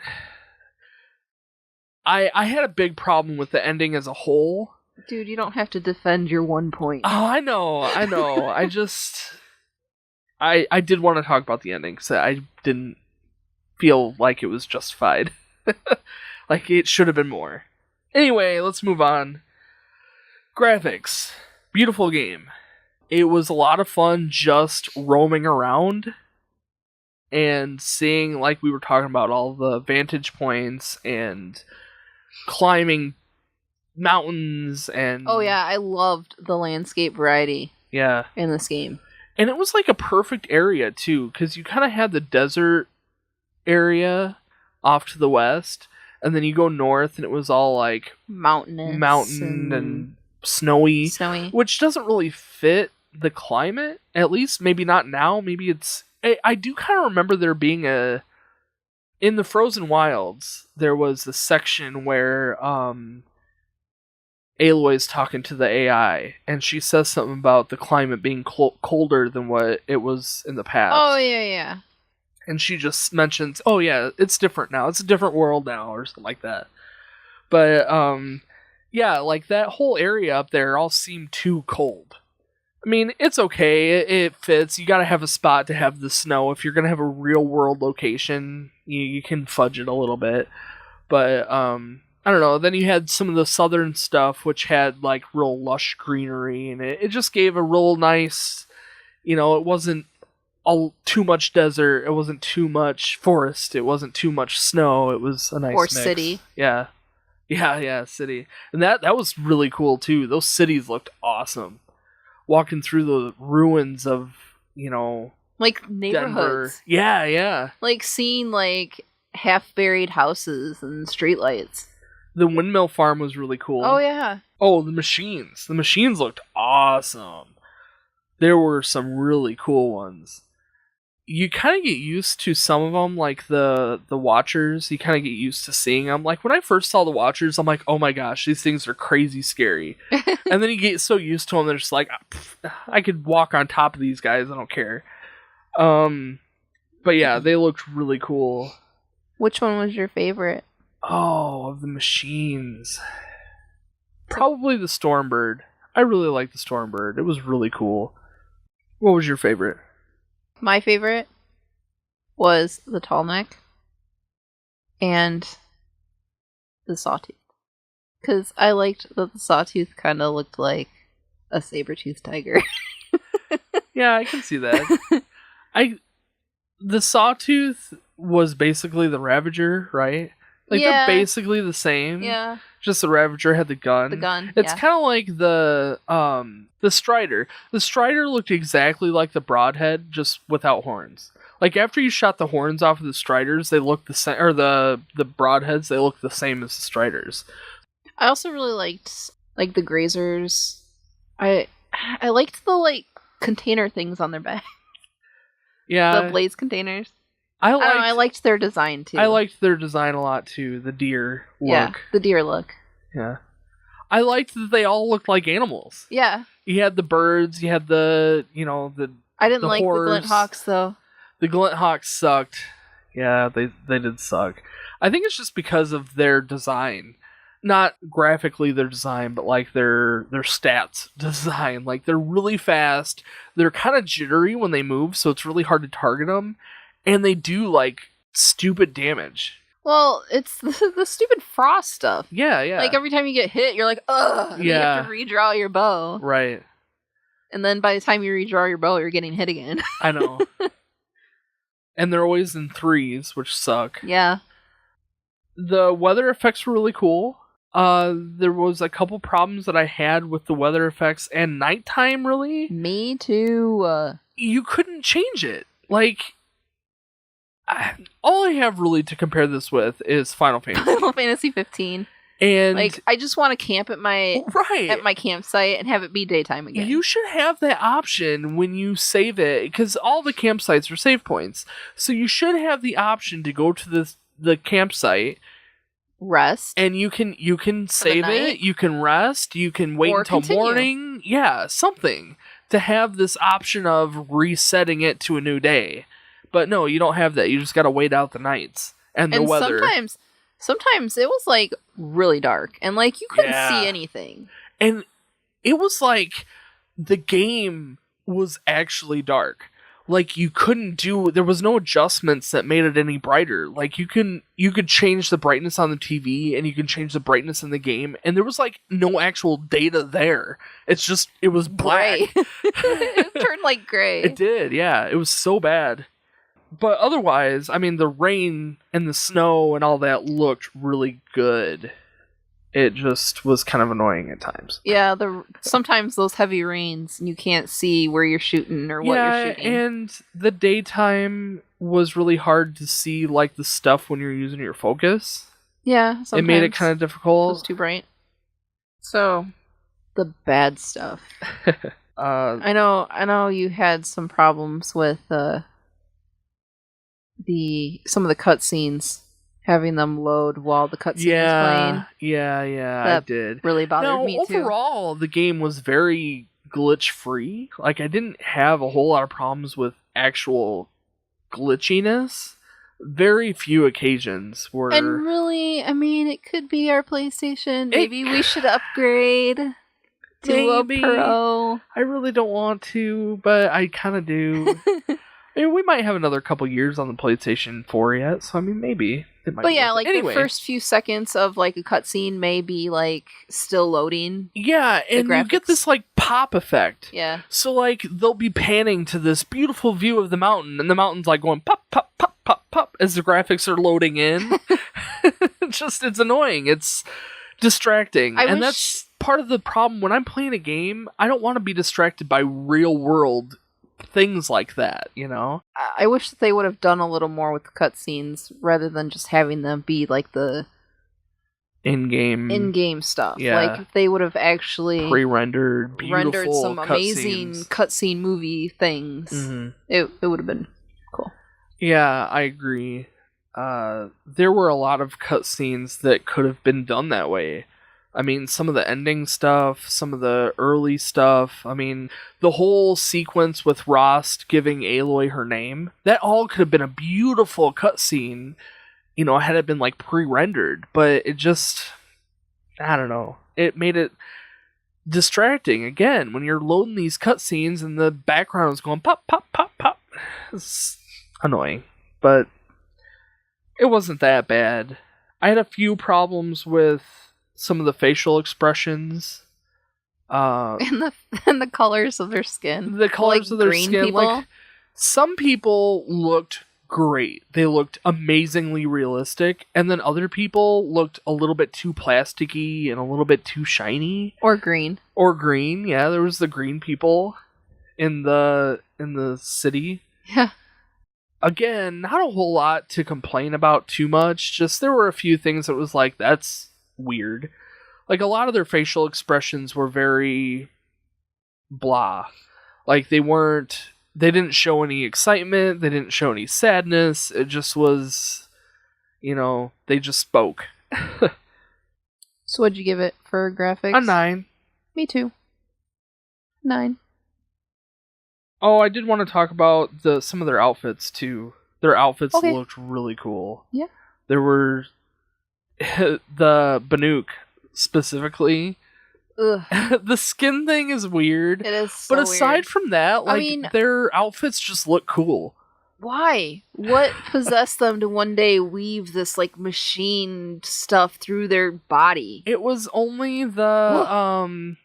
I had a big problem with the ending as a whole. Dude, you don't have to defend your 1 point. Oh, I know. I did want to talk about the ending, so I didn't feel like it was justified. Like, it should have been more. Anyway, let's move on. Graphics. Beautiful game. It was a lot of fun just roaming around and seeing, like we were talking about, all the vantage points and climbing mountains and... Oh yeah, I loved the landscape variety in this game. And it was like a perfect area too, because you kind of had the desert area off to the west, and then you go north and it was all like mountain and snowy, which doesn't really fit the climate, at least maybe not now. Maybe it's... I do kind of remember there being in the Frozen Wilds, there was the section where Aloy's talking to the AI, and she says something about the climate being colder than what it was in the past. Oh, yeah. And she just mentions, oh yeah, it's different now. It's a different world now, or something like that. But, yeah, like that whole area up there all seemed too cold. I mean, it's okay. It fits. You gotta have a spot to have the snow. If you're gonna have a real world location, you can fudge it a little bit. But, I don't know. Then you had some of the southern stuff, which had, like, real lush greenery, and it just gave a real nice, it wasn't all too much desert, it wasn't too much forest, it wasn't too much snow, it was a nice or mix. City. Yeah, city. And that was really cool, too. Those cities looked awesome. Walking through the ruins of, like neighborhoods. Denver. Yeah. Like seeing like half-buried houses and streetlights. The windmill farm was really cool. Oh, yeah. Oh, the machines. The machines looked awesome. There were some really cool ones. You kind of get used to some of them, like the Watchers. You kind of get used to seeing them. Like, when I first saw the Watchers, I'm like, oh my gosh, these things are crazy scary. And then you get so used to them, they're just like, I could walk on top of these guys, I don't care. But yeah, they looked really cool. Which one was your favorite? Oh, of the machines. Probably the Stormbird. I really liked the Stormbird. It was really cool. What was your favorite? My favorite was the tall neck and the sawtooth. Because I liked that the sawtooth kind of looked like a saber-toothed tiger. Yeah, I can see that. The sawtooth was basically the Ravager, right? Like, they're basically the same. Yeah. Just the Ravager had the gun. It's kind of like the Strider. The Strider looked exactly like the Broadhead, just without horns. Like, after you shot the horns off of the Striders, they look the same, or the Broadheads, they look the same as the Striders. I also really liked, like, the Grazers. I liked the, like, container things on their back. Yeah. The Blaze containers. I I don't know, I liked their design too. I liked their design a lot too. The deer look. Yeah, the deer look. Yeah. I liked that they all looked like animals. Yeah. You had the birds, you had the, I didn't the like horse. the glint hawks though. The glint hawks sucked. Yeah, they did suck. I think it's just because of their design. Not graphically their design, but like their stats design. Like they're really fast. They're kind of jittery when they move, so it's really hard to target them. And they do like stupid damage. Well, it's the stupid frost stuff. Yeah, yeah. Like every time you get hit, you're like, ugh. And you have to redraw your bow. Right. And then by the time you redraw your bow, you're getting hit again. I know. And they're always in threes, which suck. Yeah. The weather effects were really cool. There was a couple problems that I had with the weather effects and nighttime, really. Me too. You couldn't change it. Like, all I have really to compare this with is Final Fantasy. Final Fantasy 15. And like, I just want to camp at my campsite and have it be daytime again. You should have that option when you save it, because all the campsites are save points. So you should have the option to go to the campsite, rest, and you can save it. You can rest. You can wait until morning. Yeah, something to have this option of resetting it to a new day. But no, you don't have that. You just got to wait out the nights and the weather. Sometimes it was like really dark and like you couldn't see anything. And it was like the game was actually dark. Like there was no adjustments that made it any brighter. Like you could change the brightness on the TV and you can change the brightness in the game, and there was like no actual data there. It was black. It turned like gray. It did, yeah. It was so bad. But otherwise, I mean, the rain and the snow and all that looked really good. It just was kind of annoying at times. Yeah, sometimes those heavy rains, and you can't see where you're shooting or what you're shooting. And the daytime was really hard to see, like, the stuff when you're using your focus. Yeah, sometimes. It made it kind of difficult. It was too bright. So, the bad stuff. I know you had some problems with some of the cutscenes, having them load while the cutscene was playing. Yeah, that I did. Really bothered me too. Overall, the game was very glitch free. Like, I didn't have a whole lot of problems with actual glitchiness. Very few occasions were. And really, I mean, it could be our PlayStation. Maybe we should upgrade to a Pro. I really don't want to, but I kind of do. I mean, we might have another couple years on the PlayStation 4 yet, so I mean, maybe it might. But yeah, like the first few seconds of like a cutscene may be like still loading. Yeah, and you get this like pop effect. Yeah. So like they'll be panning to this beautiful view of the mountain, and the mountain's like going pop, pop, pop, pop, pop as the graphics are loading in. It's annoying. It's distracting, that's part of the problem. When I'm playing a game, I don't want to be distracted by real world things like that, you know? I wish that they would have done a little more with the cutscenes rather than just having them be like the in-game stuff. Yeah. Like if they would have actually pre-rendered, rendered some amazing cutscene movie things. Mm-hmm. It would have been cool. Yeah, I agree. There were a lot of cutscenes that could have been done that way. I mean, some of the ending stuff, some of the early stuff. I mean, the whole sequence with Rost giving Aloy her name, that all could have been a beautiful cutscene, you know, had it been like pre-rendered. But it just, I don't know. It made it distracting again when you're loading these cutscenes and the background is going pop, pop, pop, pop. It's annoying, but it wasn't that bad. I had a few problems with some of the facial expressions, and the colors of their skin. The colors of their skin. People. Like, some people looked great; they looked amazingly realistic, and then other people looked a little bit too plasticky and a little bit too shiny, or green. Yeah, there was the green people in the city. Yeah. Again, not a whole lot to complain about too much. Just there were a few things that was like, that's weird. Like, a lot of their facial expressions were very blah. Like, they weren't They didn't show any excitement. They didn't show any sadness. It just was, they just spoke. So what'd you give it for graphics? A 9. Me too. 9. Oh, I did want to talk about some of their outfits too. Their outfits looked really cool. Yeah. There were the Banuk specifically. Ugh. The skin thing is weird. It is so But aside weird. from that, their outfits just look cool. Why? What possessed them to one day weave this machine stuff through their body? It was only the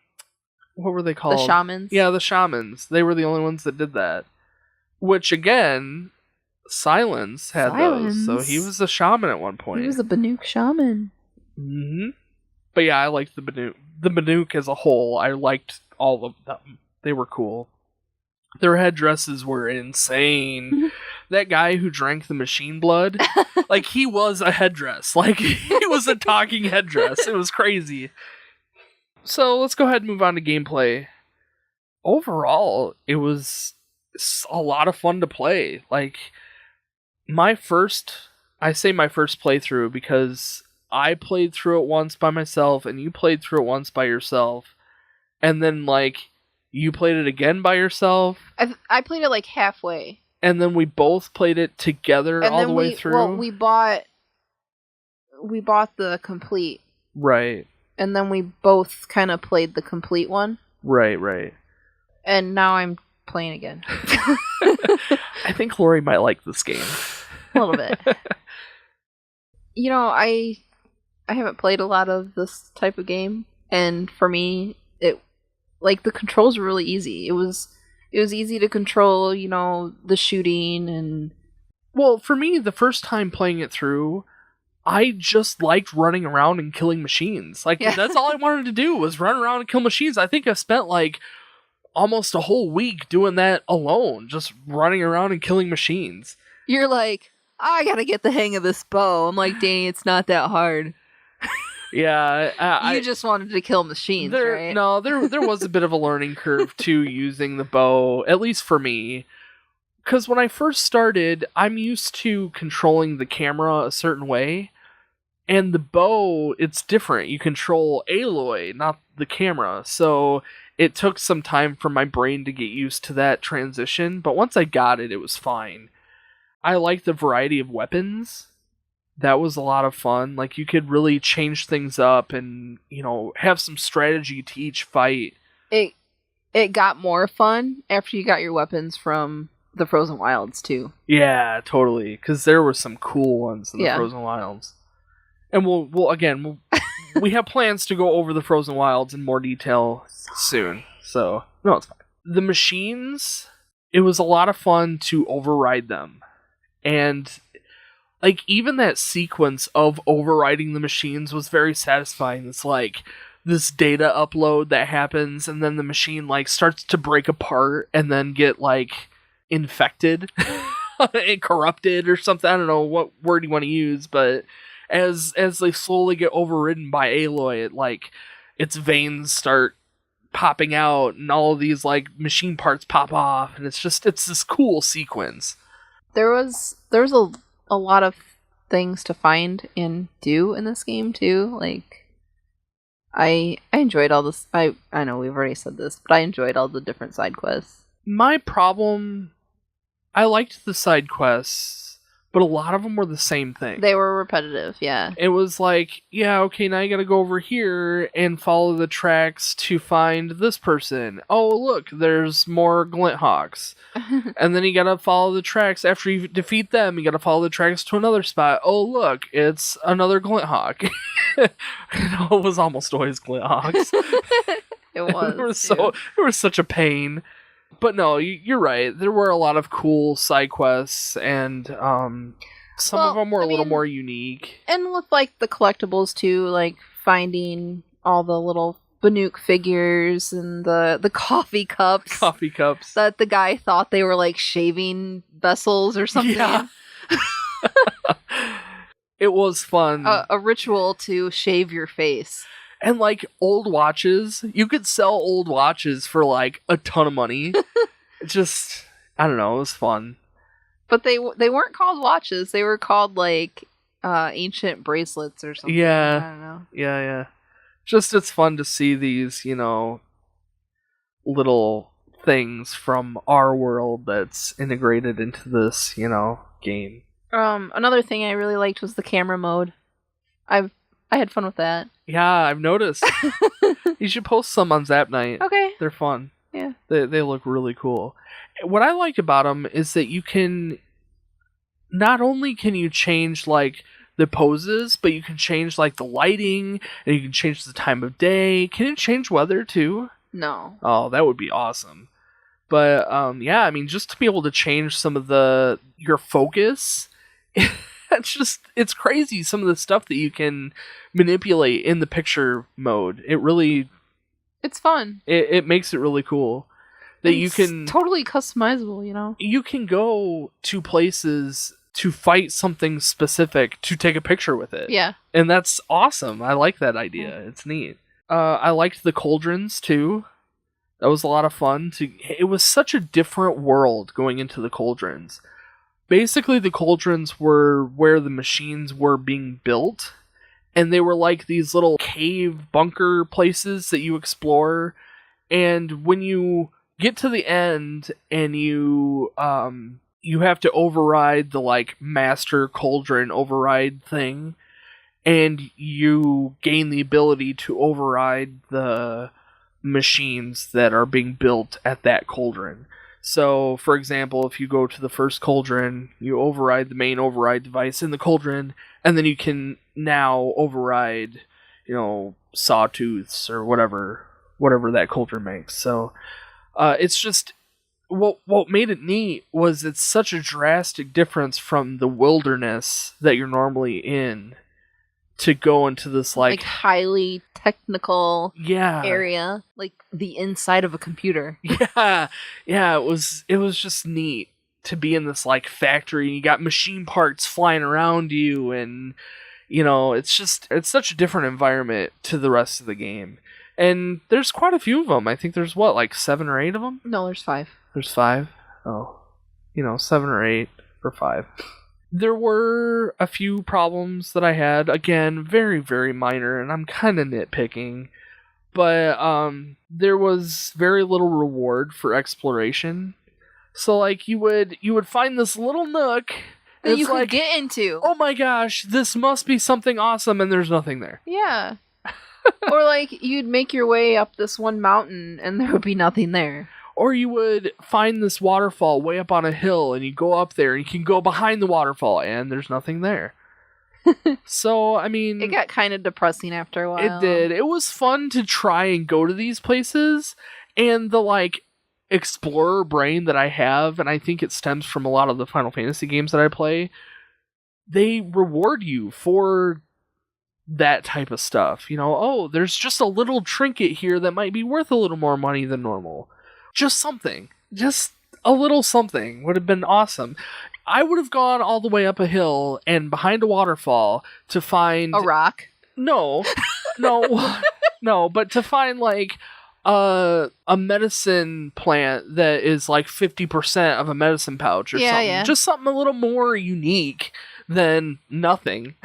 what were they called? The shamans? Yeah, the shamans. They were the only ones that did that. Which again, Silence had those. So he was a shaman at one point. He was a Banuk shaman. Mm-hmm. But yeah, I liked the Banuk. The Banuk as a whole, I liked all of them. They were cool. Their headdresses were insane. That guy who drank the machine blood, he was a headdress. He was a talking headdress. It was crazy. So let's go ahead and move on to gameplay. Overall, it was a lot of fun to play. My first playthrough, because I played through it once by myself and you played through it once by yourself, and then you played it again by yourself. I played it halfway, and then we both played it together all the way through. Well, we bought the complete, right, and then we both kind of played the complete one. Right. And now I'm playing again. I think Lori might like this game. A little bit. I haven't played a lot of this type of game, and for me, it the controls were really easy. It was easy to control, the shooting and. Well, for me, the first time playing it through, I just liked running around and killing machines. That's all I wanted to do was run around and kill machines. I think I spent almost a whole week doing that alone, just running around and killing machines. You're I gotta get the hang of this bow. I'm Danny, it's not that hard. Yeah, you just wanted to kill machines, right? No, there was a bit of a learning curve to using the bow, at least for me. Because when I first started, I'm used to controlling the camera a certain way, and the bow, it's different. You control Aloy, not the camera. So it took some time for my brain to get used to that transition, but once I got it, it was fine. I like the variety of weapons. That was a lot of fun. You could really change things up and, have some strategy to each fight. It got more fun after you got your weapons from the Frozen Wilds, too. Yeah, totally. Because there were some cool ones in the Frozen Wilds. And we have plans to go over the Frozen Wilds in more detail soon. So, no, it's fine. The machines, it was a lot of fun to override them. And even that sequence of overriding the machines was very satisfying. It's this data upload that happens, and then the machine starts to break apart and then get infected and corrupted or something. I don't know what word you want to use, but as they slowly get overridden by Aloy, its veins start popping out and all of these machine parts pop off, and it's this cool sequence. There was a lot of things to find and do in this game too. I enjoyed all this. I know we've already said this, but I enjoyed all the different side quests. My problem, I liked the side quests, but a lot of them were the same thing. They were repetitive, yeah. It was okay, now you gotta go over here and follow the tracks to find this person. Oh, look, there's more Glinthawks. And then you gotta follow the tracks. After you defeat them, you gotta follow the tracks to another spot. Oh, look, it's another Glinthawk. It was almost always Glinthawks. It was. It was such a pain. But no, you're right. There were a lot of cool side quests, and some of them were a little more unique. And with the collectibles too, finding all the little Banuk figures and the coffee cups. Coffee cups. That the guy thought they were shaving vessels or something. Yeah. It was fun. A ritual to shave your face. And old watches, you could sell old watches for a ton of money. I don't know, it was fun. But they weren't called watches. They were called like ancient bracelets or something. Yeah. I don't know. Yeah. Just it's fun to see these, little things from our world that's integrated into this, game. Another thing I really liked was the camera mode. I had fun with that. Yeah, I've noticed. You should post some on Zap Night. Okay. They're fun. Yeah. They look really cool. What I like about them is that you can not only can you change like the poses, but you can change like the lighting and you can change the time of day. Can it change weather too? No. Oh, that would be awesome. But yeah, I mean, just to be able to change some of your focus, it's crazy. Some of the stuff that you can manipulate in the picture mode. It's fun. It makes it really cool that you can totally customizable. You can go to places to fight something specific to take a picture with it. Yeah, and that's awesome. I like that idea. It's neat. I liked the cauldrons too. That was a lot of fun. It was such a different world going into the cauldrons. Basically, the cauldrons were where the machines were being built, and they were like these little cave bunker places that you explore. And when you get to the end and you have to override the like master cauldron override thing, and you gain the ability to override the machines that are being built at that cauldron. So, for example, if you go to the first cauldron, you override the main override device in the cauldron, and then you can now override, sawtooths or whatever that cauldron makes. So, it's just what made it neat was it's such a drastic difference from the wilderness that you're normally in to go into this like highly technical yeah area, like the inside of a computer. Yeah, it was just neat to be in this like factory. You got machine parts flying around you, and it's such a different environment to the rest of the game. And there's quite a few of them. I think there's like 7 or 8 of them. No, there's 5. There's 5. Oh, 7 or 8 or 5. There were a few problems that I had. Again, very, very minor, and I'm kind of nitpicking. But there was very little reward for exploration. So, like, you would find this little nook that you could get into. Oh my gosh, this must be something awesome, and there's nothing there. Yeah. Or, like, you'd make your way up this one mountain, and there would be nothing there. Or you would find this waterfall way up on a hill, and you go up there, and you can go behind the waterfall, and there's nothing there. So, I mean... It got kind of depressing after a while. It did. It was fun to try and go to these places, and the, like, explorer brain that I have, and I think it stems from a lot of the Final Fantasy games that I play, they reward you for that type of stuff. Oh, there's just a little trinket here that might be worth a little more money than normal. Just something. Just a little something would have been awesome. I would have gone all the way up a hill and behind a waterfall to find... A rock? No. No, but to find, like, a medicine plant that is, like, 50% of a medicine pouch or something. Yeah. Just something a little more unique than nothing.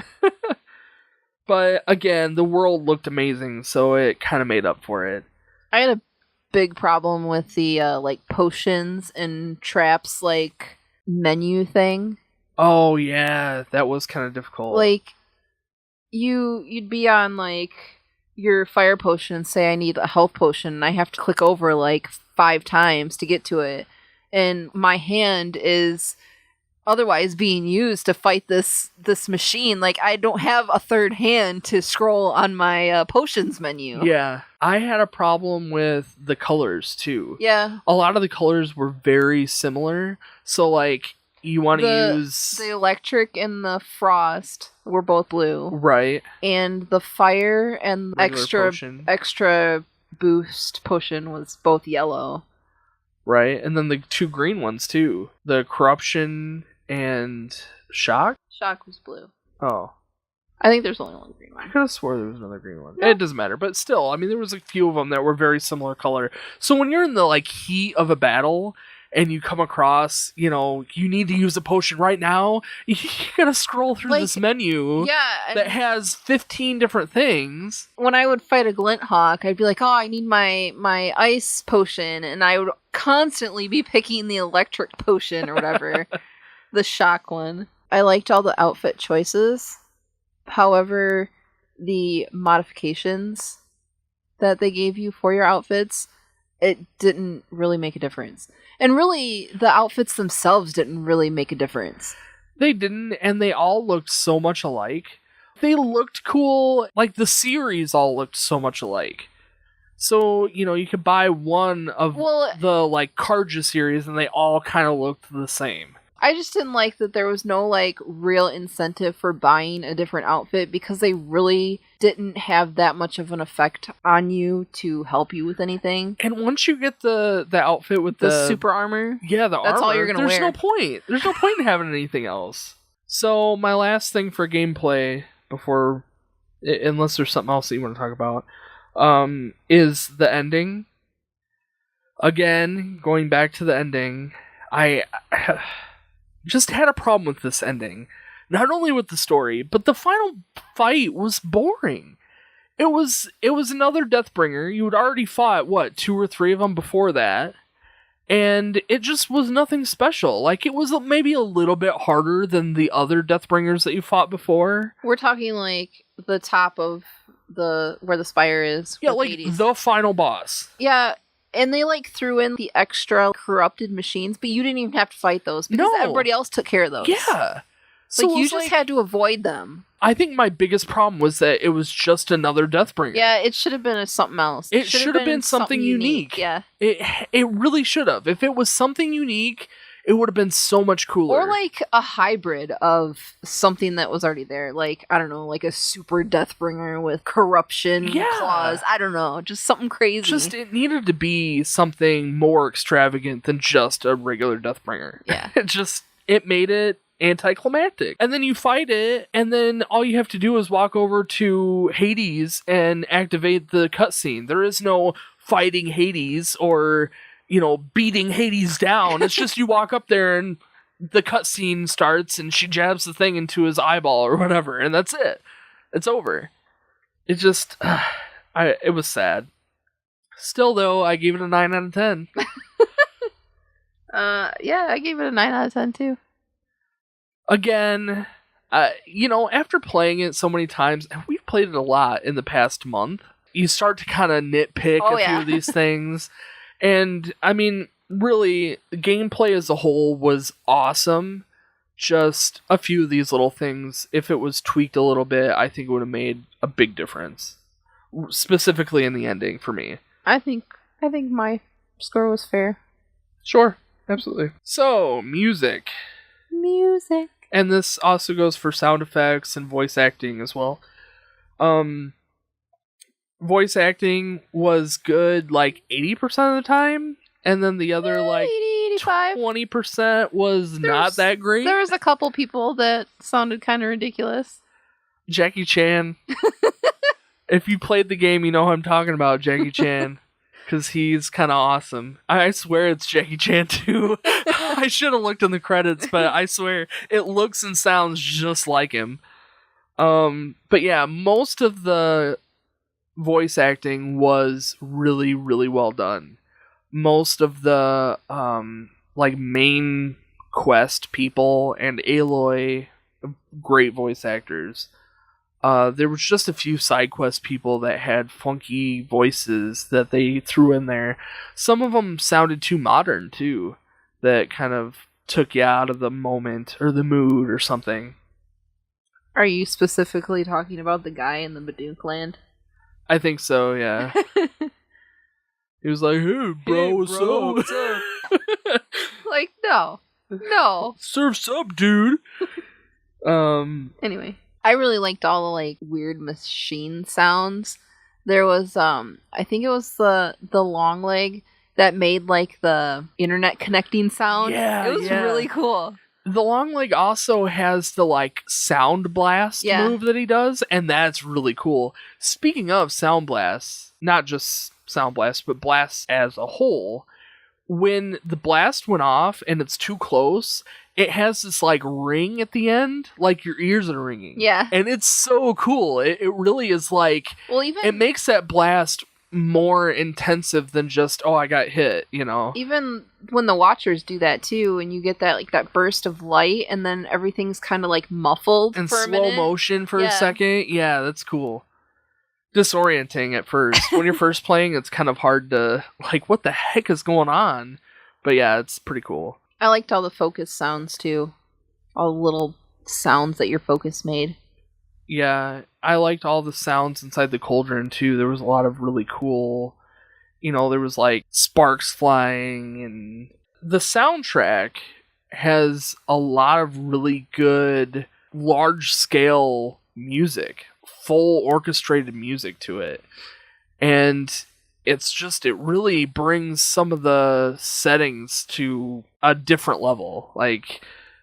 But, again, the world looked amazing, so it kind of made up for it. I had a big problem with the, like, potions and traps, like, menu thing. Oh, yeah, that was kind of difficult. Like, you'd be on, like, your fire potion, say I need a health potion, and I have to click over, like, 5 times to get to it. And my hand is otherwise being used to fight this machine. Like, I don't have a third hand to scroll on my potions menu. Yeah. I had a problem with the colors, too. Yeah. A lot of the colors were very similar. So, like, you want to use... The electric and the frost were both blue. Right. And the fire and extra boost potion was both yellow. Right. And then the 2 green ones, too. The corruption and shock? Shock was blue. Oh. I think there's only one green one. I could have swore there was another green one. No. It doesn't matter. But still, I mean, there was a few of them that were very similar color. So when you're in the, like, heat of a battle and you come across, you need to use a potion right now, you gotta scroll through this menu that has 15 different things. When I would fight a Glint Hawk, I'd be like, oh, I need my ice potion, and I would constantly be picking the electric potion or whatever. The shock one. I liked all the outfit choices. However, the modifications that they gave you for your outfits, it didn't really make a difference. And really, the outfits themselves didn't really make a difference. They didn't, and they all looked so much alike. They looked cool. Like, the series all looked so much alike. So, you could buy one of the, Karja series, and they all kind of looked the same. I just didn't like that there was no, real incentive for buying a different outfit because they really didn't have that much of an effect on you to help you with anything. And once you get the outfit with the super armor, yeah, the that's armor, all you're gonna wear. There's no point. There's no point in having anything else. So my last thing for gameplay before, unless there's something else that you want to talk about, is the ending. Again, going back to the ending, I just had a problem with this ending. Not only with the story, but the final fight was boring. It was another Deathbringer. You had already fought, 2 or 3 of them before that. And it just was nothing special. It was maybe a little bit harder than the other Deathbringers that you fought before. We're talking, the top of where the spire is. Yeah, the final boss. Yeah, and they threw in the extra corrupted machines, but you didn't even have to fight those because everybody else took care of those. Yeah. So you just had to avoid them. I think my biggest problem was that it was just another Deathbringer. Yeah, it should have been something else. It should have been something unique. Yeah. It really should have. If it was something unique, it would have been so much cooler. Or a hybrid of something that was already there. I don't know, a super Deathbringer with corruption claws. I don't know, just something crazy. It needed to be something more extravagant than just a regular Deathbringer. Yeah. It made it anticlimactic. And then you fight it, and then all you have to do is walk over to Hades and activate the cutscene. There is no fighting Hades or beating Hades down. It's just you walk up there and the cutscene starts and she jabs the thing into his eyeball or whatever, and that's it. It's over. It just, it was sad. Still though, I gave it a 9 out of 10. Yeah, I gave it a 9 out of 10 too. Again, after playing it so many times, and we've played it a lot in the past month, you start to kind of nitpick a few of these things. And, really, the gameplay as a whole was awesome. Just a few of these little things, if it was tweaked a little bit, I think it would have made a big difference. Specifically in the ending, for me. I think my score was fair. Sure, absolutely. So, music. And this also goes for sound effects and voice acting as well. Voice acting was good 80% of the time, and then the other 85. 20% was not that great. There was a couple people that sounded kind of ridiculous. Jackie Chan. If you played the game, you know who I'm talking about, Jackie Chan. Because he's kind of awesome. I swear it's Jackie Chan too. I should have looked in the credits, but I swear it looks and sounds just like him. But yeah, most of the voice acting was really, really well done. Most of the main quest people and Aloy, great voice actors. There was just a few side quest people that had funky voices that they threw in there. Some of them sounded too modern too, that kind of took you out of the moment or the mood or something. Are you specifically talking about the guy in the Baduk land? I think so, yeah. He was like, "Hey, bro, what's up?" No. Surf's up, dude. Anyway. I really liked all the weird machine sounds. There was I think it was the long leg that made the internet connecting sound. Yeah, it was really cool. The long leg also has the sound blast move that he does, and that's really cool. Speaking of sound blasts, not just sound blasts, but blasts as a whole, when the blast went off and it's too close, it has this like ring at the end, like your ears are ringing. Yeah. And it's so cool. It really is like, well, even it makes that blast more intensive than just, oh, I got hit, you know? Even when the Watchers do that too, and you get that like that burst of light, and then everything's kind of like muffled In for a slow minute. motion for a second. Yeah, that's cool. Disorienting at first. When you're first playing, it's kind of hard to, like, what the heck is going on? But yeah, it's pretty cool. I liked all the focus sounds too. All the little sounds that your focus made. Yeah, I liked all the sounds inside the cauldron too. There was a lot of really cool, there was like sparks flying, and the soundtrack has a lot of really good large scale music, full orchestrated music to it. And it really brings some of the settings to a different level. Like,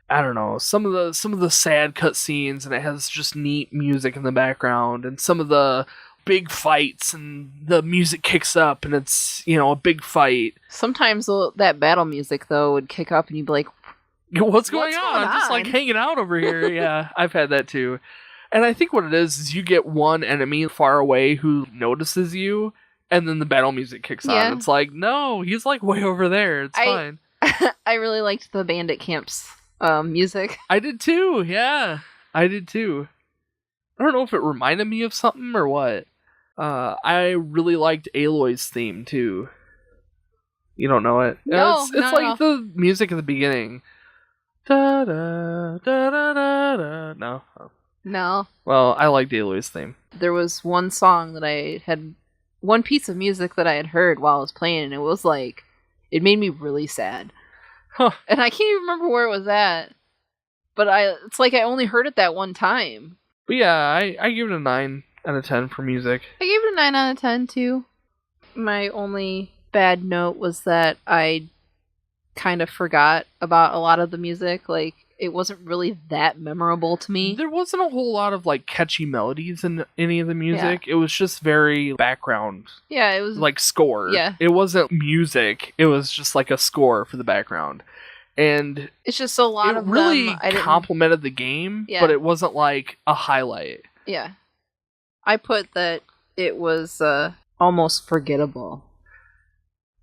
I don't know, some of the sad cutscenes, and it has just neat music in the background, and some of the big fights, and the music kicks up, and it's, a big fight. Sometimes that battle music though would kick up, and you'd be like, What's going on? I'm just like hanging out over here. Yeah, I've had that too. And I think what it is you get one enemy far away who notices you, and then the battle music kicks on. It's like, no, he's like way over there. It's fine. I really liked the bandit camps music. I did too, yeah. I did too. I don't know if it reminded me of something or what. I really liked Aloy's theme too. You don't know it? No, it's like the music at the beginning. Da da da da da da. No. No. Well, I liked Aloy's theme. There was one song that one piece of music that I had heard while I was playing, and it was like, it made me really sad. Huh. And I can't even remember where it was at. But it's like I only heard it that one time. But yeah, I give it a 9 out of 10 for music. I gave it a 9 out of 10 too. My only bad note was that I kind of forgot about a lot of the music. Like, it wasn't really that memorable to me. There wasn't a whole lot of like catchy melodies in any of the music. Yeah. It was just very background. Yeah, it was like score. Yeah. It wasn't music. It was just like a score for the background. And it's just a lot of really complemented the game, but it wasn't like a highlight. Yeah. I put that it was almost forgettable.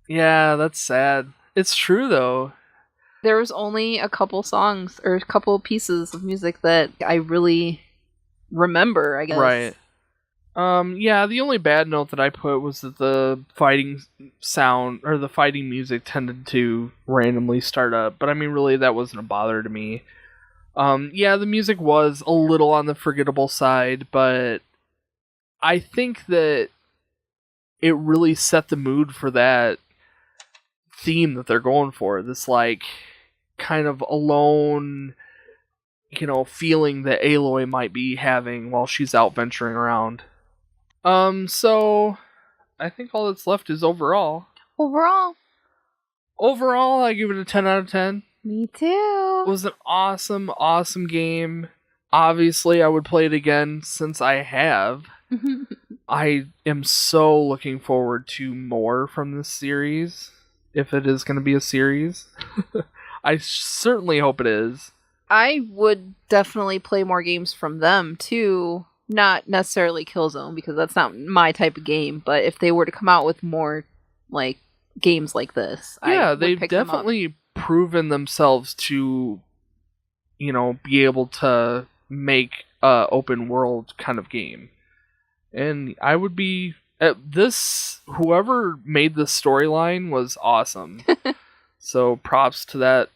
Yeah, that's sad. It's true though. There was only a couple songs or a couple pieces of music that I really remember, I guess. Right. Yeah, the only bad note that I put was that the fighting sound or the fighting music tended to randomly start up, but I mean, really, that wasn't a bother to me. Yeah, the music was a little on the forgettable side, but I think that it really set the mood for that theme that they're going for. This, like, kind of alone, feeling that Aloy might be having while she's out venturing around. So I think all that's left is overall. Overall, I give it a 10 out of 10. Me too. It was an awesome, awesome game. Obviously, I would play it again since I have. I am so looking forward to more from this series, if it is going to be a series. I certainly hope it is. I would definitely play more games from them, too. Not necessarily Killzone, because that's not my type of game, but if they were to come out with more, like, games like this, yeah, they've definitely proven themselves to, be able to make a open world kind of game. And I would be... whoever made this storyline was awesome. So props to that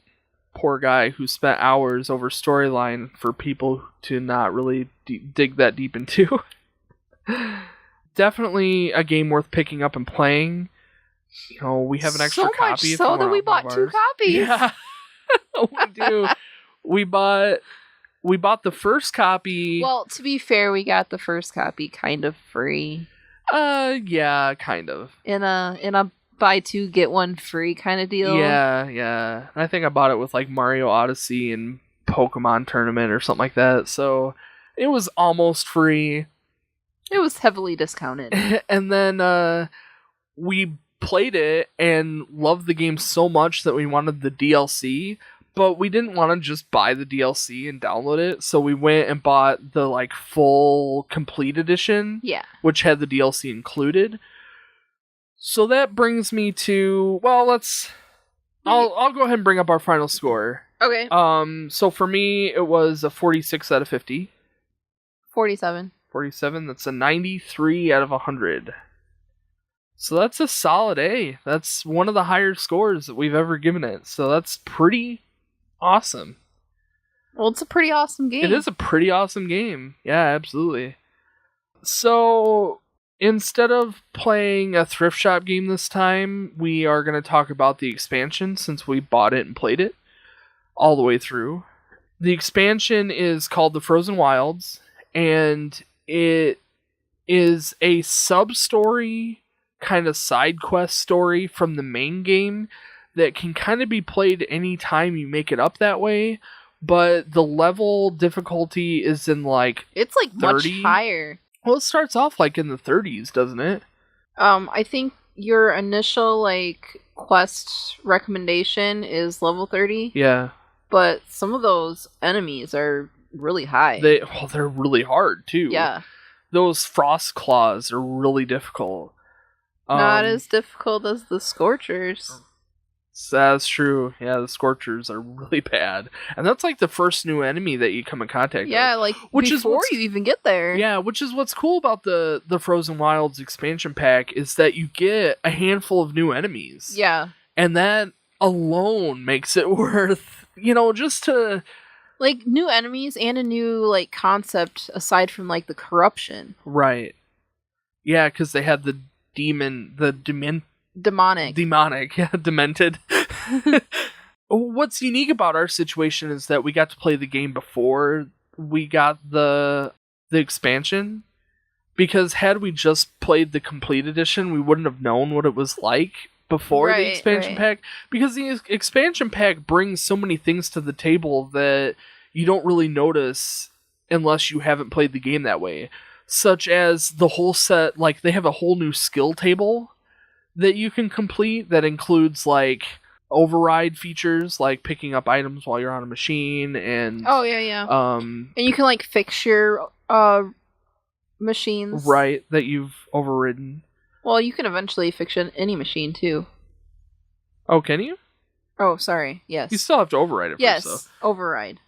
poor guy who spent hours over storyline for people to not really dig that deep into. Definitely a game worth picking up and playing. We have an extra copy. So much so that we bought 2 copies. Yeah, we do. We bought the first copy. Well, to be fair, we got the first copy kind of free. Yeah, kind of. In a buy 2 get 1 free kind of deal. Yeah. I think I bought it with like Mario Odyssey and Pokemon Tournament or something like that. So it was almost free. It was heavily discounted. And then we played it and loved the game so much that we wanted the DLC, but we didn't want to just buy the DLC and download it, so we went and bought the like full complete edition, which had the DLC included. So that brings me to, well, I'll go ahead and bring up our final score. Okay. So for me, it was a 46 out of 50. 47. 47, that's a 93 out of 100. So that's a solid A. That's one of the higher scores that we've ever given it. So that's pretty awesome. Well, it's a pretty awesome game. It is a pretty awesome game. Yeah, absolutely. So instead of playing a thrift shop game this time, we are going to talk about the expansion since we bought it and played it all the way through. The expansion is called The Frozen Wilds, and it is a sub-story, kind of side quest story from the main game that can kind of be played anytime you make it up that way, but the level difficulty is in like it's like 30. Much higher. Well, it starts off like in the 30s, doesn't it? I think your initial like quest recommendation is level 30. Yeah. But some of those enemies are really high. They're really hard too. Yeah. Those frost claws are really difficult. Not as difficult as the Scorchers. That's true. Yeah, the Scorchers are really bad. And that's like the first new enemy that you come in contact with. Yeah, like before you even get there. Yeah, which is what's cool about the Frozen Wilds expansion pack is that you get a handful of new enemies. Yeah. And that alone makes it worth, just to... Like, new enemies and a new, like, concept aside from, like, the corruption. Right. Yeah, because they had the demonic, yeah, demented. What's unique about our situation is that we got to play the game before we got the expansion, because had we just played the complete edition, we wouldn't have known what it was like before the expansion pack, because the expansion pack brings so many things to the table that you don't really notice unless you haven't played the game that way, such as the whole set. Like, they have a whole new skill table that you can complete that includes like override features, like picking up items while you're on a machine, and and you can like fix your machines, right, that you've overridden. Well, you can eventually fix any machine too. Oh, can you? Oh, sorry. Yes. You still have to override it first, yes, override.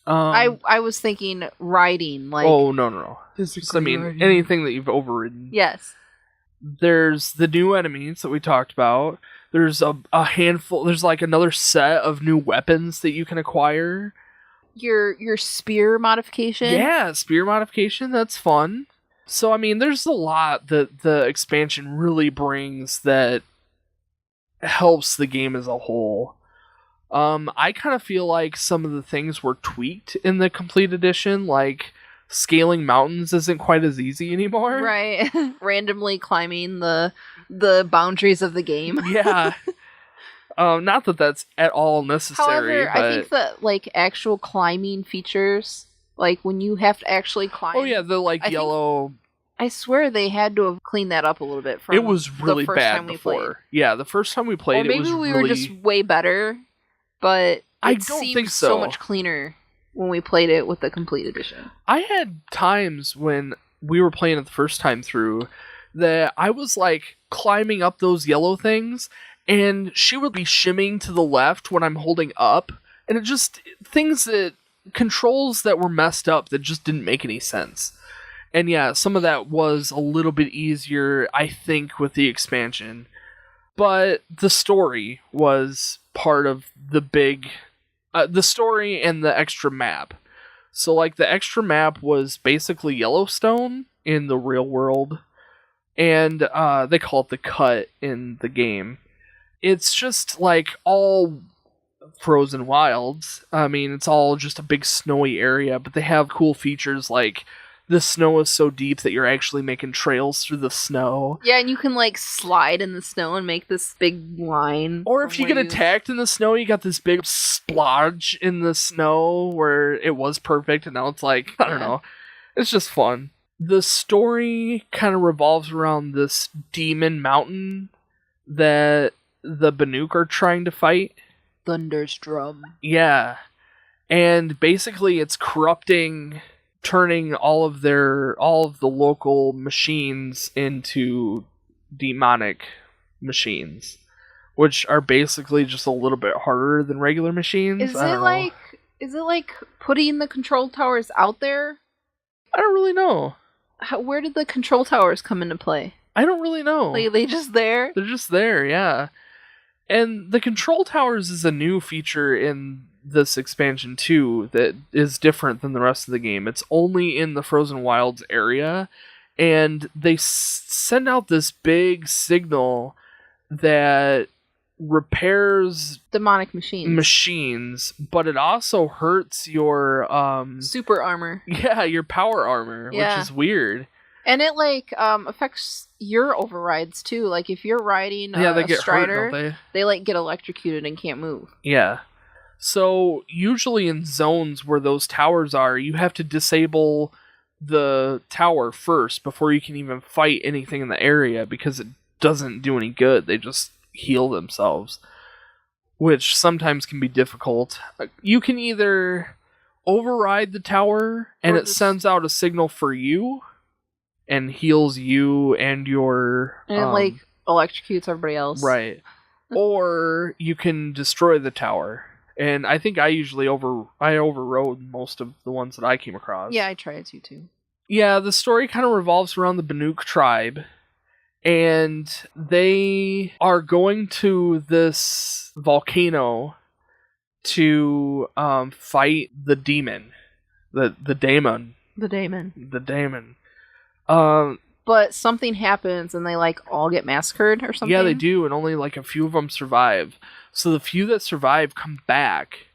I was thinking riding, like... Oh, no. Riding. Anything that you've overridden. Yes. There's the new enemies that we talked about. There's a handful... There's like another set of new weapons that you can acquire. Your spear modification? Yeah, spear modification. That's fun. So, there's a lot that the expansion really brings that helps the game as a whole. I kind of feel like some of the things were tweaked in the complete edition, like scaling mountains isn't quite as easy anymore. Right. Randomly climbing the boundaries of the game. Yeah. Not that that's at all necessary. However, I think that like actual climbing features, like when you have to actually climb. Oh yeah, the yellow. I swear they had to have cleaned that up a little bit from it was really the first bad time we before. played. Yeah, the first time we played, or maybe it was we really... were just way better, but I it don't seemed think so. So much cleaner when we played it with the complete edition. I had times when we were playing it the first time through that I was like climbing up those yellow things, and she would be shimming to the left when I'm holding up, and it just controls that were messed up that just didn't make any sense. And yeah, some of that was a little bit easier, I think, with the expansion. But the story was part of the big... the story and the extra map. So, like, the extra map was basically Yellowstone in the real world. And they call it the Cut in the game. It's just, like, all frozen wilds. It's all just a big snowy area, but they have cool features like... The snow is so deep that you're actually making trails through the snow. Yeah, and you can, like, slide in the snow and make this big line. Or if you get attacked in the snow, you got this big splodge in the snow where it was perfect, and now it's like, I don't know. It's just fun. The story kind of revolves around this demon mountain that the Banuk are trying to fight. Thunder's drum. Yeah. And basically it's corrupting, turning all of the local machines into demonic machines, which are basically just a little bit harder than regular machines. Is it like putting the control towers out there? I don't really know. Where did the control towers come into play? I don't really know. Like, they just there? They're just there, yeah. And the control towers is a new feature in this expansion too that is different than the rest of the game. It's only in the Frozen Wilds area, and they send out this big signal that repairs demonic machines, but it also hurts your super armor. Yeah, your power armor, which is weird. And it affects your overrides too. Like if you're riding they a get Strider, hurt, don't they get electrocuted and can't move. Yeah. So usually in zones where those towers are, you have to disable the tower first before you can even fight anything in the area, because it doesn't do any good. They just heal themselves, which sometimes can be difficult. You can either override the tower and it sends out a signal for you and heals you and your... And it electrocutes everybody else. Right. Or you can destroy the tower. And I think I usually overrode most of the ones that I came across. Yeah, I tried to too. Yeah, the story kind of revolves around the Banuk tribe. And they are going to this volcano to fight the demon. The daemon. The daemon. The daemon. But something happens and they all get massacred or something? Yeah, they do, and only a few of them survive. So the few that survive come back,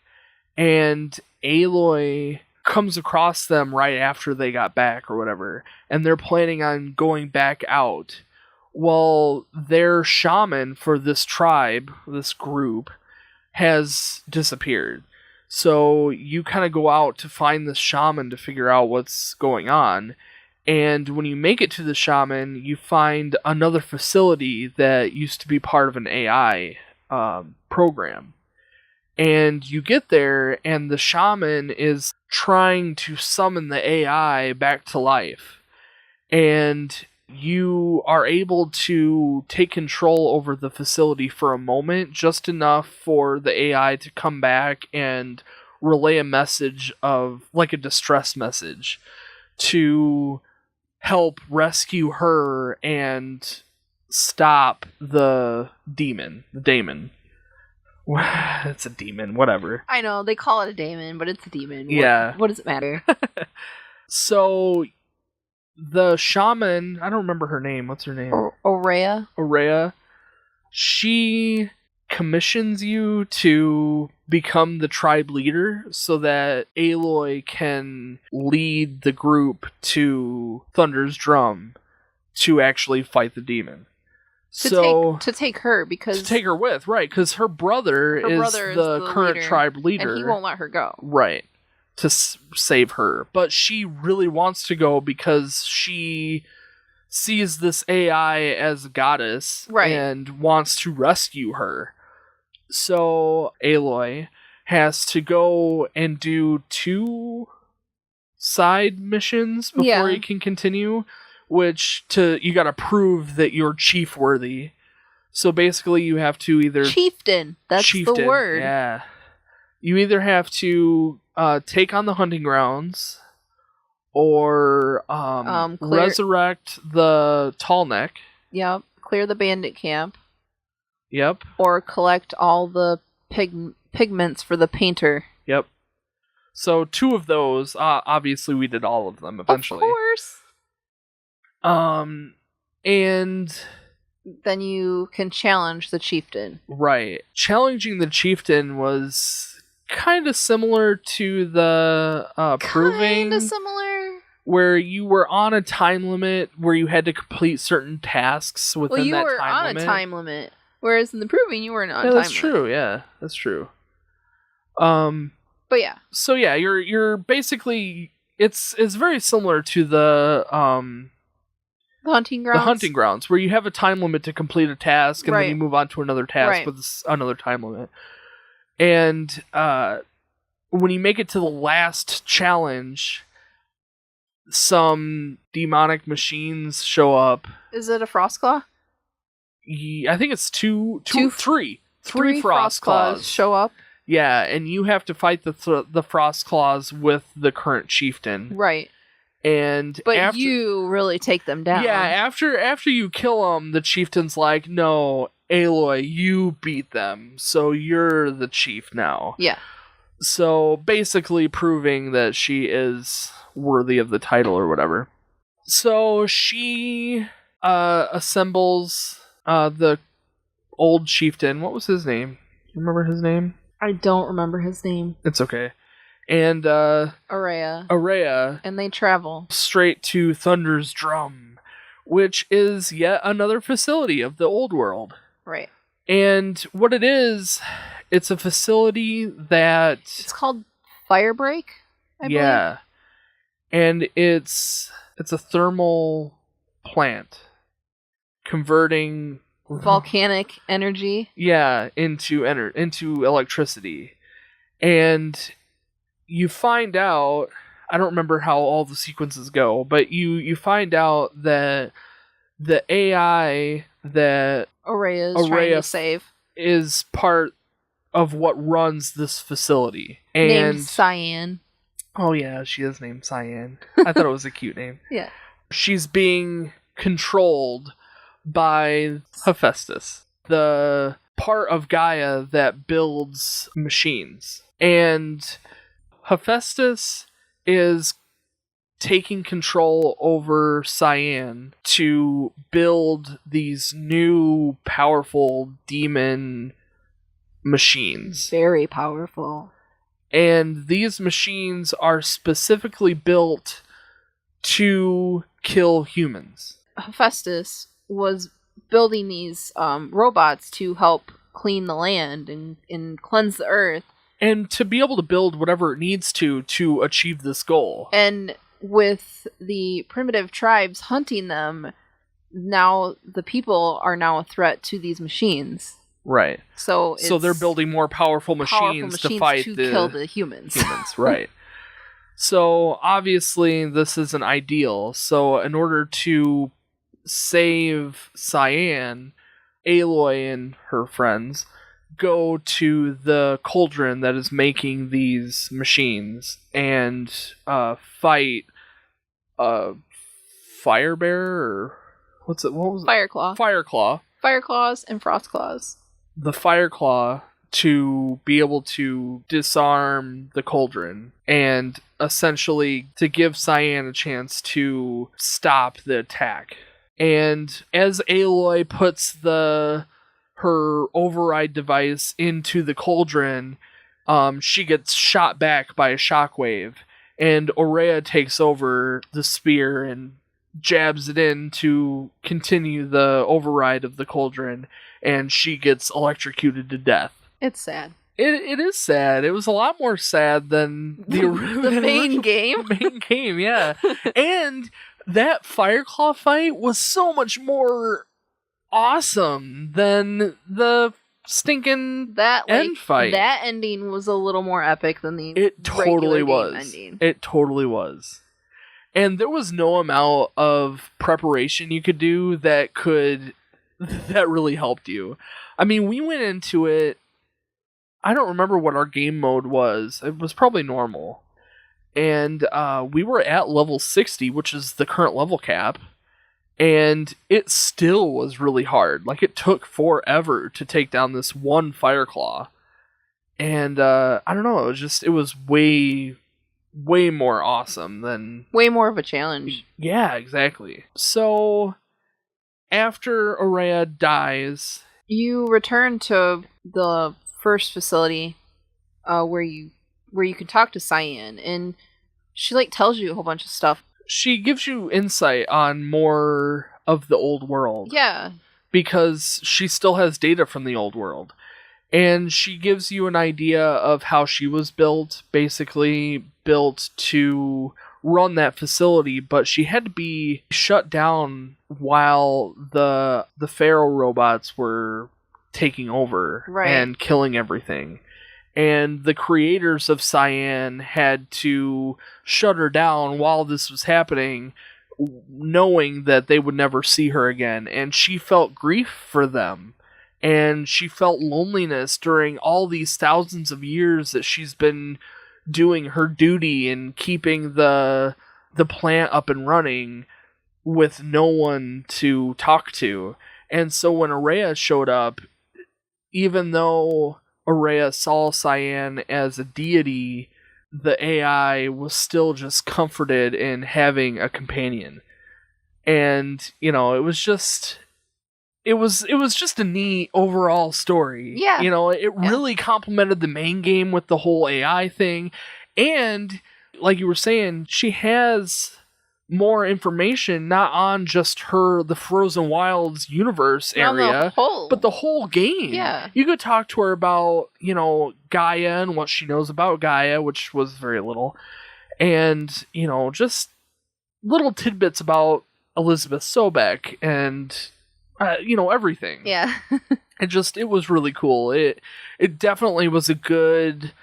and Aloy comes across them right after they got back or whatever, and they're planning on going back out. Well, their shaman for this tribe, this group, has disappeared. So you kind of go out to find this shaman to figure out what's going on. And when you make it to the shaman, you find another facility that used to be part of an AI program. And you get there, and the shaman is trying to summon the AI back to life. And you are able to take control over the facility for a moment, just enough for the AI to come back and relay a message of, a distress message, to help rescue her and stop the daemon. It's a demon, whatever. I know, they call it a daemon, but it's a demon. Yeah. What does it matter? So, the shaman, I don't remember her name. What's her name? Aurea. Aurea. She commissions you to become the tribe leader so that Aloy can lead the group to Thunder's Drum to actually fight the demon. To take her, because... To take her with, right, because her brother is the current leader, tribe leader. And he won't let her go. Right. To save her. But she really wants to go because she sees this AI as a goddess, right, and wants to rescue her. So Aloy has to go and do 2 side missions before you can continue, which you gotta prove that you're chief worthy. So basically you have to either... Chieftain. That's the word. Yeah. You either have to take on the hunting grounds, or resurrect the tall neck. Yep. Clear the bandit camp. Yep. Or collect all the pigments for the painter. Yep. So 2 of those, obviously we did all of them eventually. Of course. And then you can challenge the chieftain. Right. Challenging the chieftain was kind of similar to the proving. Kind of similar. Where you were on a time limit where you had to complete certain tasks within that time limit. Well, you were on a time limit. Whereas in the proving, you weren't on time limit. That's true, yeah. That's true. But yeah. So yeah, you're basically... It's very similar to the The hunting grounds? The hunting grounds, where you have a time limit to complete a task, and Right. then you move on to another task Right. with another time limit. And when you make it to the last challenge, some demonic machines show up. Is it a Frostclaw? I think it's three Three Frostclaws show up. Yeah, and you have to fight the Frostclaws with the current chieftain. Right. But you really take them down. Yeah, after you kill them, the chieftain's like, "No, Aloy, you beat them, so you're the chief now." Yeah. So basically proving that she is worthy of the title or whatever. So she assembles the old chieftain. What was his name? You remember his name? I don't remember his name. It's okay. And Araya. And they travel straight to Thunder's Drum, which is yet another facility of the old world. Right. And what it is, it's a facility that... It's called Firebreak, I believe. Yeah. And it's a thermal plant converting volcanic energy. Yeah, into electricity. And you find out, I don't remember how all the sequences go, but you find out that the AI that Araya is trying to save is part of what runs this facility. And named Cyan. Oh yeah, she is named Cyan. I thought it was a cute name. Yeah. She's being controlled by Hephaestus, the part of Gaia that builds machines. And Hephaestus is taking control over Cyan to build these new powerful demon machines. Very powerful. And these machines are specifically built to kill humans. Hephaestus was building these robots to help clean the land and cleanse the earth. And to be able to build whatever it needs to achieve this goal. And with the primitive tribes hunting them, now the people are now a threat to these machines. Right. So they're building more powerful machines to fight kill the humans. Right. So obviously this isn't ideal. So in order to save Cyan, Aloy and her friends go to the cauldron that is making these machines and fight Firebear or what was it? Fireclaw. Fireclaws and Frostclaws. The Fireclaw to be able to disarm the cauldron and essentially to give Cyan a chance to stop the attack. And as Aloy puts her override device into the cauldron, she gets shot back by a shockwave, and Araya takes over the spear and jabs it in to continue the override of the cauldron, and she gets electrocuted to death. It's sad. It is sad. It was a lot more sad than the main game. Main game, yeah. And that Fireclaw fight was so much more awesome than the stinking end fight. That ending was a little more epic than the It totally was. Ending. It totally was. And there was no amount of preparation you could do that really helped you. I mean, we went into it, I don't remember what our game mode was. It was probably normal. And we were at level 60, which is the current level cap. And it still was really hard. Like, it took forever to take down this one Fireclaw. And I don't know, it was way more awesome than... Way more of a challenge. Yeah, exactly. So, after Araya dies... You return to the first facility where you can talk to Cyan, and she tells you a whole bunch of stuff. She gives you insight on more of the old world. Yeah. Because she still has data from the old world. And she gives you an idea of how she was built, basically built to run that facility, but she had to be shut down while the Pharaoh robots were taking over and killing everything. And the creators of Cyan had to shut her down while this was happening, knowing that they would never see her again. And she felt grief for them. And she felt loneliness during all these thousands of years that she's been doing her duty and keeping the plant up and running with no one to talk to. And so when Araya showed up, even though Araya saw Cyan as a deity, the AI was still just comforted in having a companion. And, you know, it was just a neat overall story. Yeah. You know, it really complemented the main game with the whole AI thing. And, like you were saying, she has more information, not on just the Frozen Wilds universe area, but the whole game. Yeah. You could talk to her about, you know, Gaia and what she knows about Gaia, which was very little. And, you know, just little tidbits about Elizabeth Sobek and, you know, everything. Yeah. It was really cool. It definitely was a good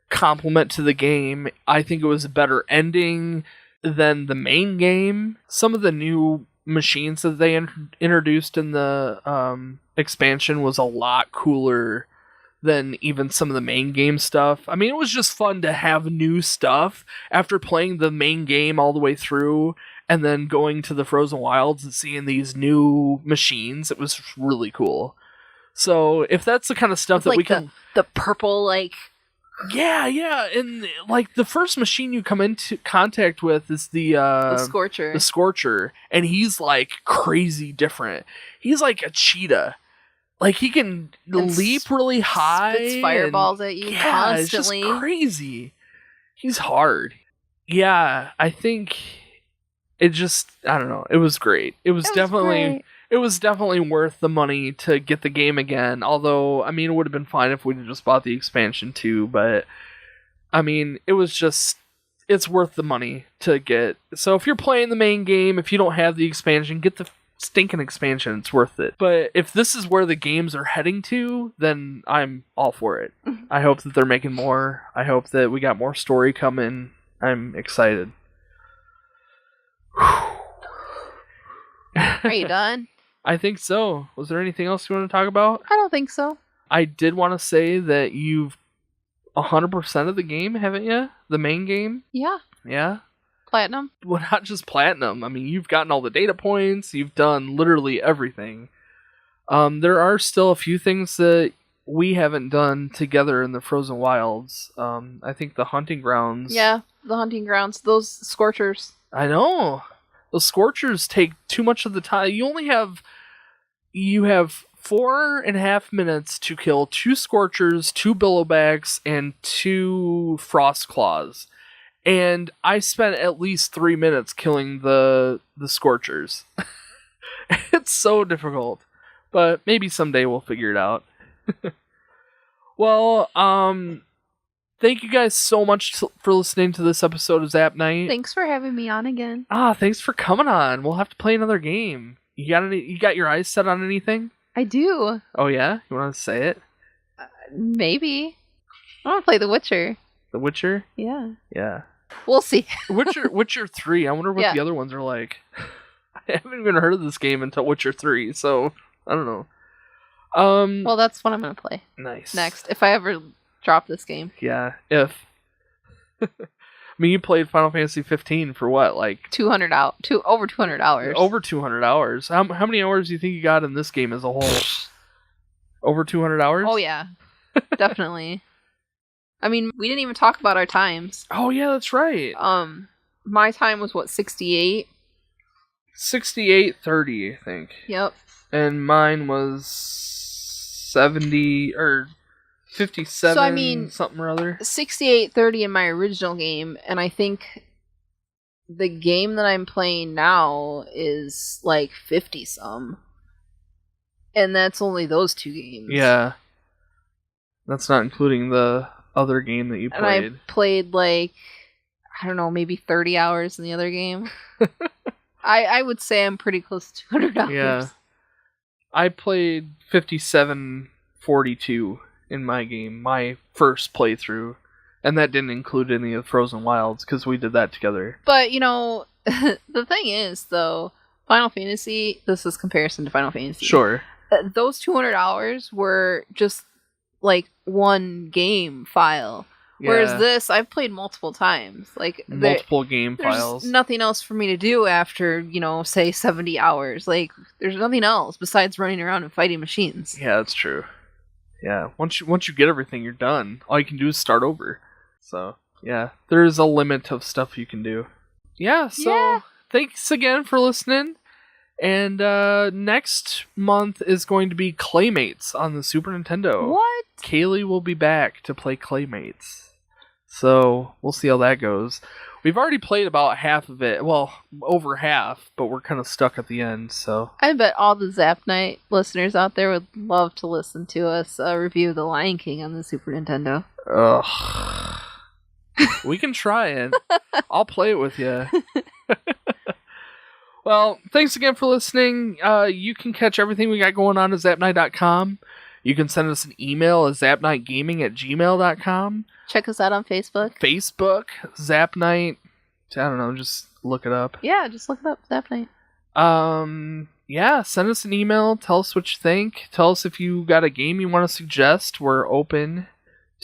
compliment to the game. I think it was a better ending than the main game. Some of the new machines that they introduced in the expansion was a lot cooler than even some of the main game stuff. I mean, it was just fun to have new stuff after playing the main game all the way through and then going to the Frozen Wilds and seeing these new machines. It was really cool. So if that's the kind of stuff that we can... The purple, like... Yeah, and like the first machine you come into contact with is the Scorcher. The Scorcher, and he's like crazy different. He's like a cheetah. Like he can leap really high, spits fireballs at you constantly. It's just crazy. He's hard. Yeah, I think I don't know. It was great. It was definitely worth the money to get the game again. Although, I mean, it would have been fine if we'd just bought the expansion too. But, I mean, it's worth the money to get. So if you're playing the main game, if you don't have the expansion, get the stinking expansion. It's worth it. But if this is where the games are heading to, then I'm all for it. I hope that they're making more. I hope that we got more story coming. I'm excited. Are you done? I think so. Was there anything else you want to talk about? I don't think so. I did want to say that you've 100% of the game, haven't you? The main game? Yeah. Yeah? Platinum? Well, not just platinum. I mean, you've gotten all the data points. You've done literally everything. There are still a few things that we haven't done together in the Frozen Wilds. I think the hunting grounds. Yeah, the hunting grounds. Those Scorchers. I know. Those Scorchers take too much of the time. You have 4.5 minutes to kill 2 Scorchers, 2 Billowbacks, and 2 Frost Claws. And I spent at least 3 minutes killing the Scorchers. It's so difficult. But maybe someday we'll figure it out. Well, thank you guys so much for listening to this episode of Zap Night. Thanks for having me on again. Thanks for coming on. We'll have to play another game. You got your eyes set on anything? I do. Oh yeah? You want to say it? Maybe. I want to play The Witcher. The Witcher? Yeah. Yeah. We'll see. Witcher 3. I wonder what the other ones are like. I haven't even heard of this game until Witcher 3, so I don't know. Well, that's what I'm going to play. Nice. Next, if I ever drop this game. Yeah, if. I mean, you played Final Fantasy 15 for what, like... over 200 hours. Over 200 hours. How many hours do you think you got in this game as a whole? Over 200 hours? Oh, yeah. Definitely. I mean, we didn't even talk about our times. Oh, yeah, that's right. My time was, 68? 68:30, I think. Yep. And mine was 70, or 57, so, I mean, something or other. 68:30 in my original game, and I think the game that I'm playing now is like 50-some. And that's only those 2 games. Yeah. That's not including the other game that you played. And I played like I don't know, maybe 30 hours in the other game. I would say I'm pretty close to 200 hours. Yeah. I played 57:42 in my game, my first playthrough. And that didn't include any of Frozen Wilds, because we did that together. But, you know, the thing is, though, Final Fantasy, this is comparison to Final Fantasy. Sure. Those 200 hours were just, like, one game file. Yeah. Whereas this, I've played multiple times. Like multiple game files. There's nothing else for me to do after, you know, say 70 hours. Like, there's nothing else besides running around and fighting machines. Yeah, that's true. Yeah, once you get everything, you're done. All you can do is start over. So, yeah, there's a limit of stuff you can do. Yeah, so thanks again for listening. And next month is going to be Claymates on the Super Nintendo. What? Kaylee will be back to play Claymates. So, we'll see how that goes. We've already played about half of it. Well, over half, but we're kind of stuck at the end, so. I bet all the Zap Night listeners out there would love to listen to us review The Lion King on the Super Nintendo. Ugh. We can try it. I'll play it with you. Well, thanks again for listening. You can catch everything we got going on at zapnight.com. You can send us an email at zapnightgaming@gmail.com. Check us out on Facebook. Facebook, Zapnight. I don't know, just look it up. Yeah, just look it up, Zapnight. Yeah, send us an email. Tell us what you think. Tell us if you got a game you want to suggest. We're open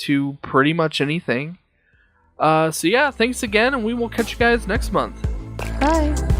to pretty much anything. So yeah, thanks again, and we will catch you guys next month. Bye.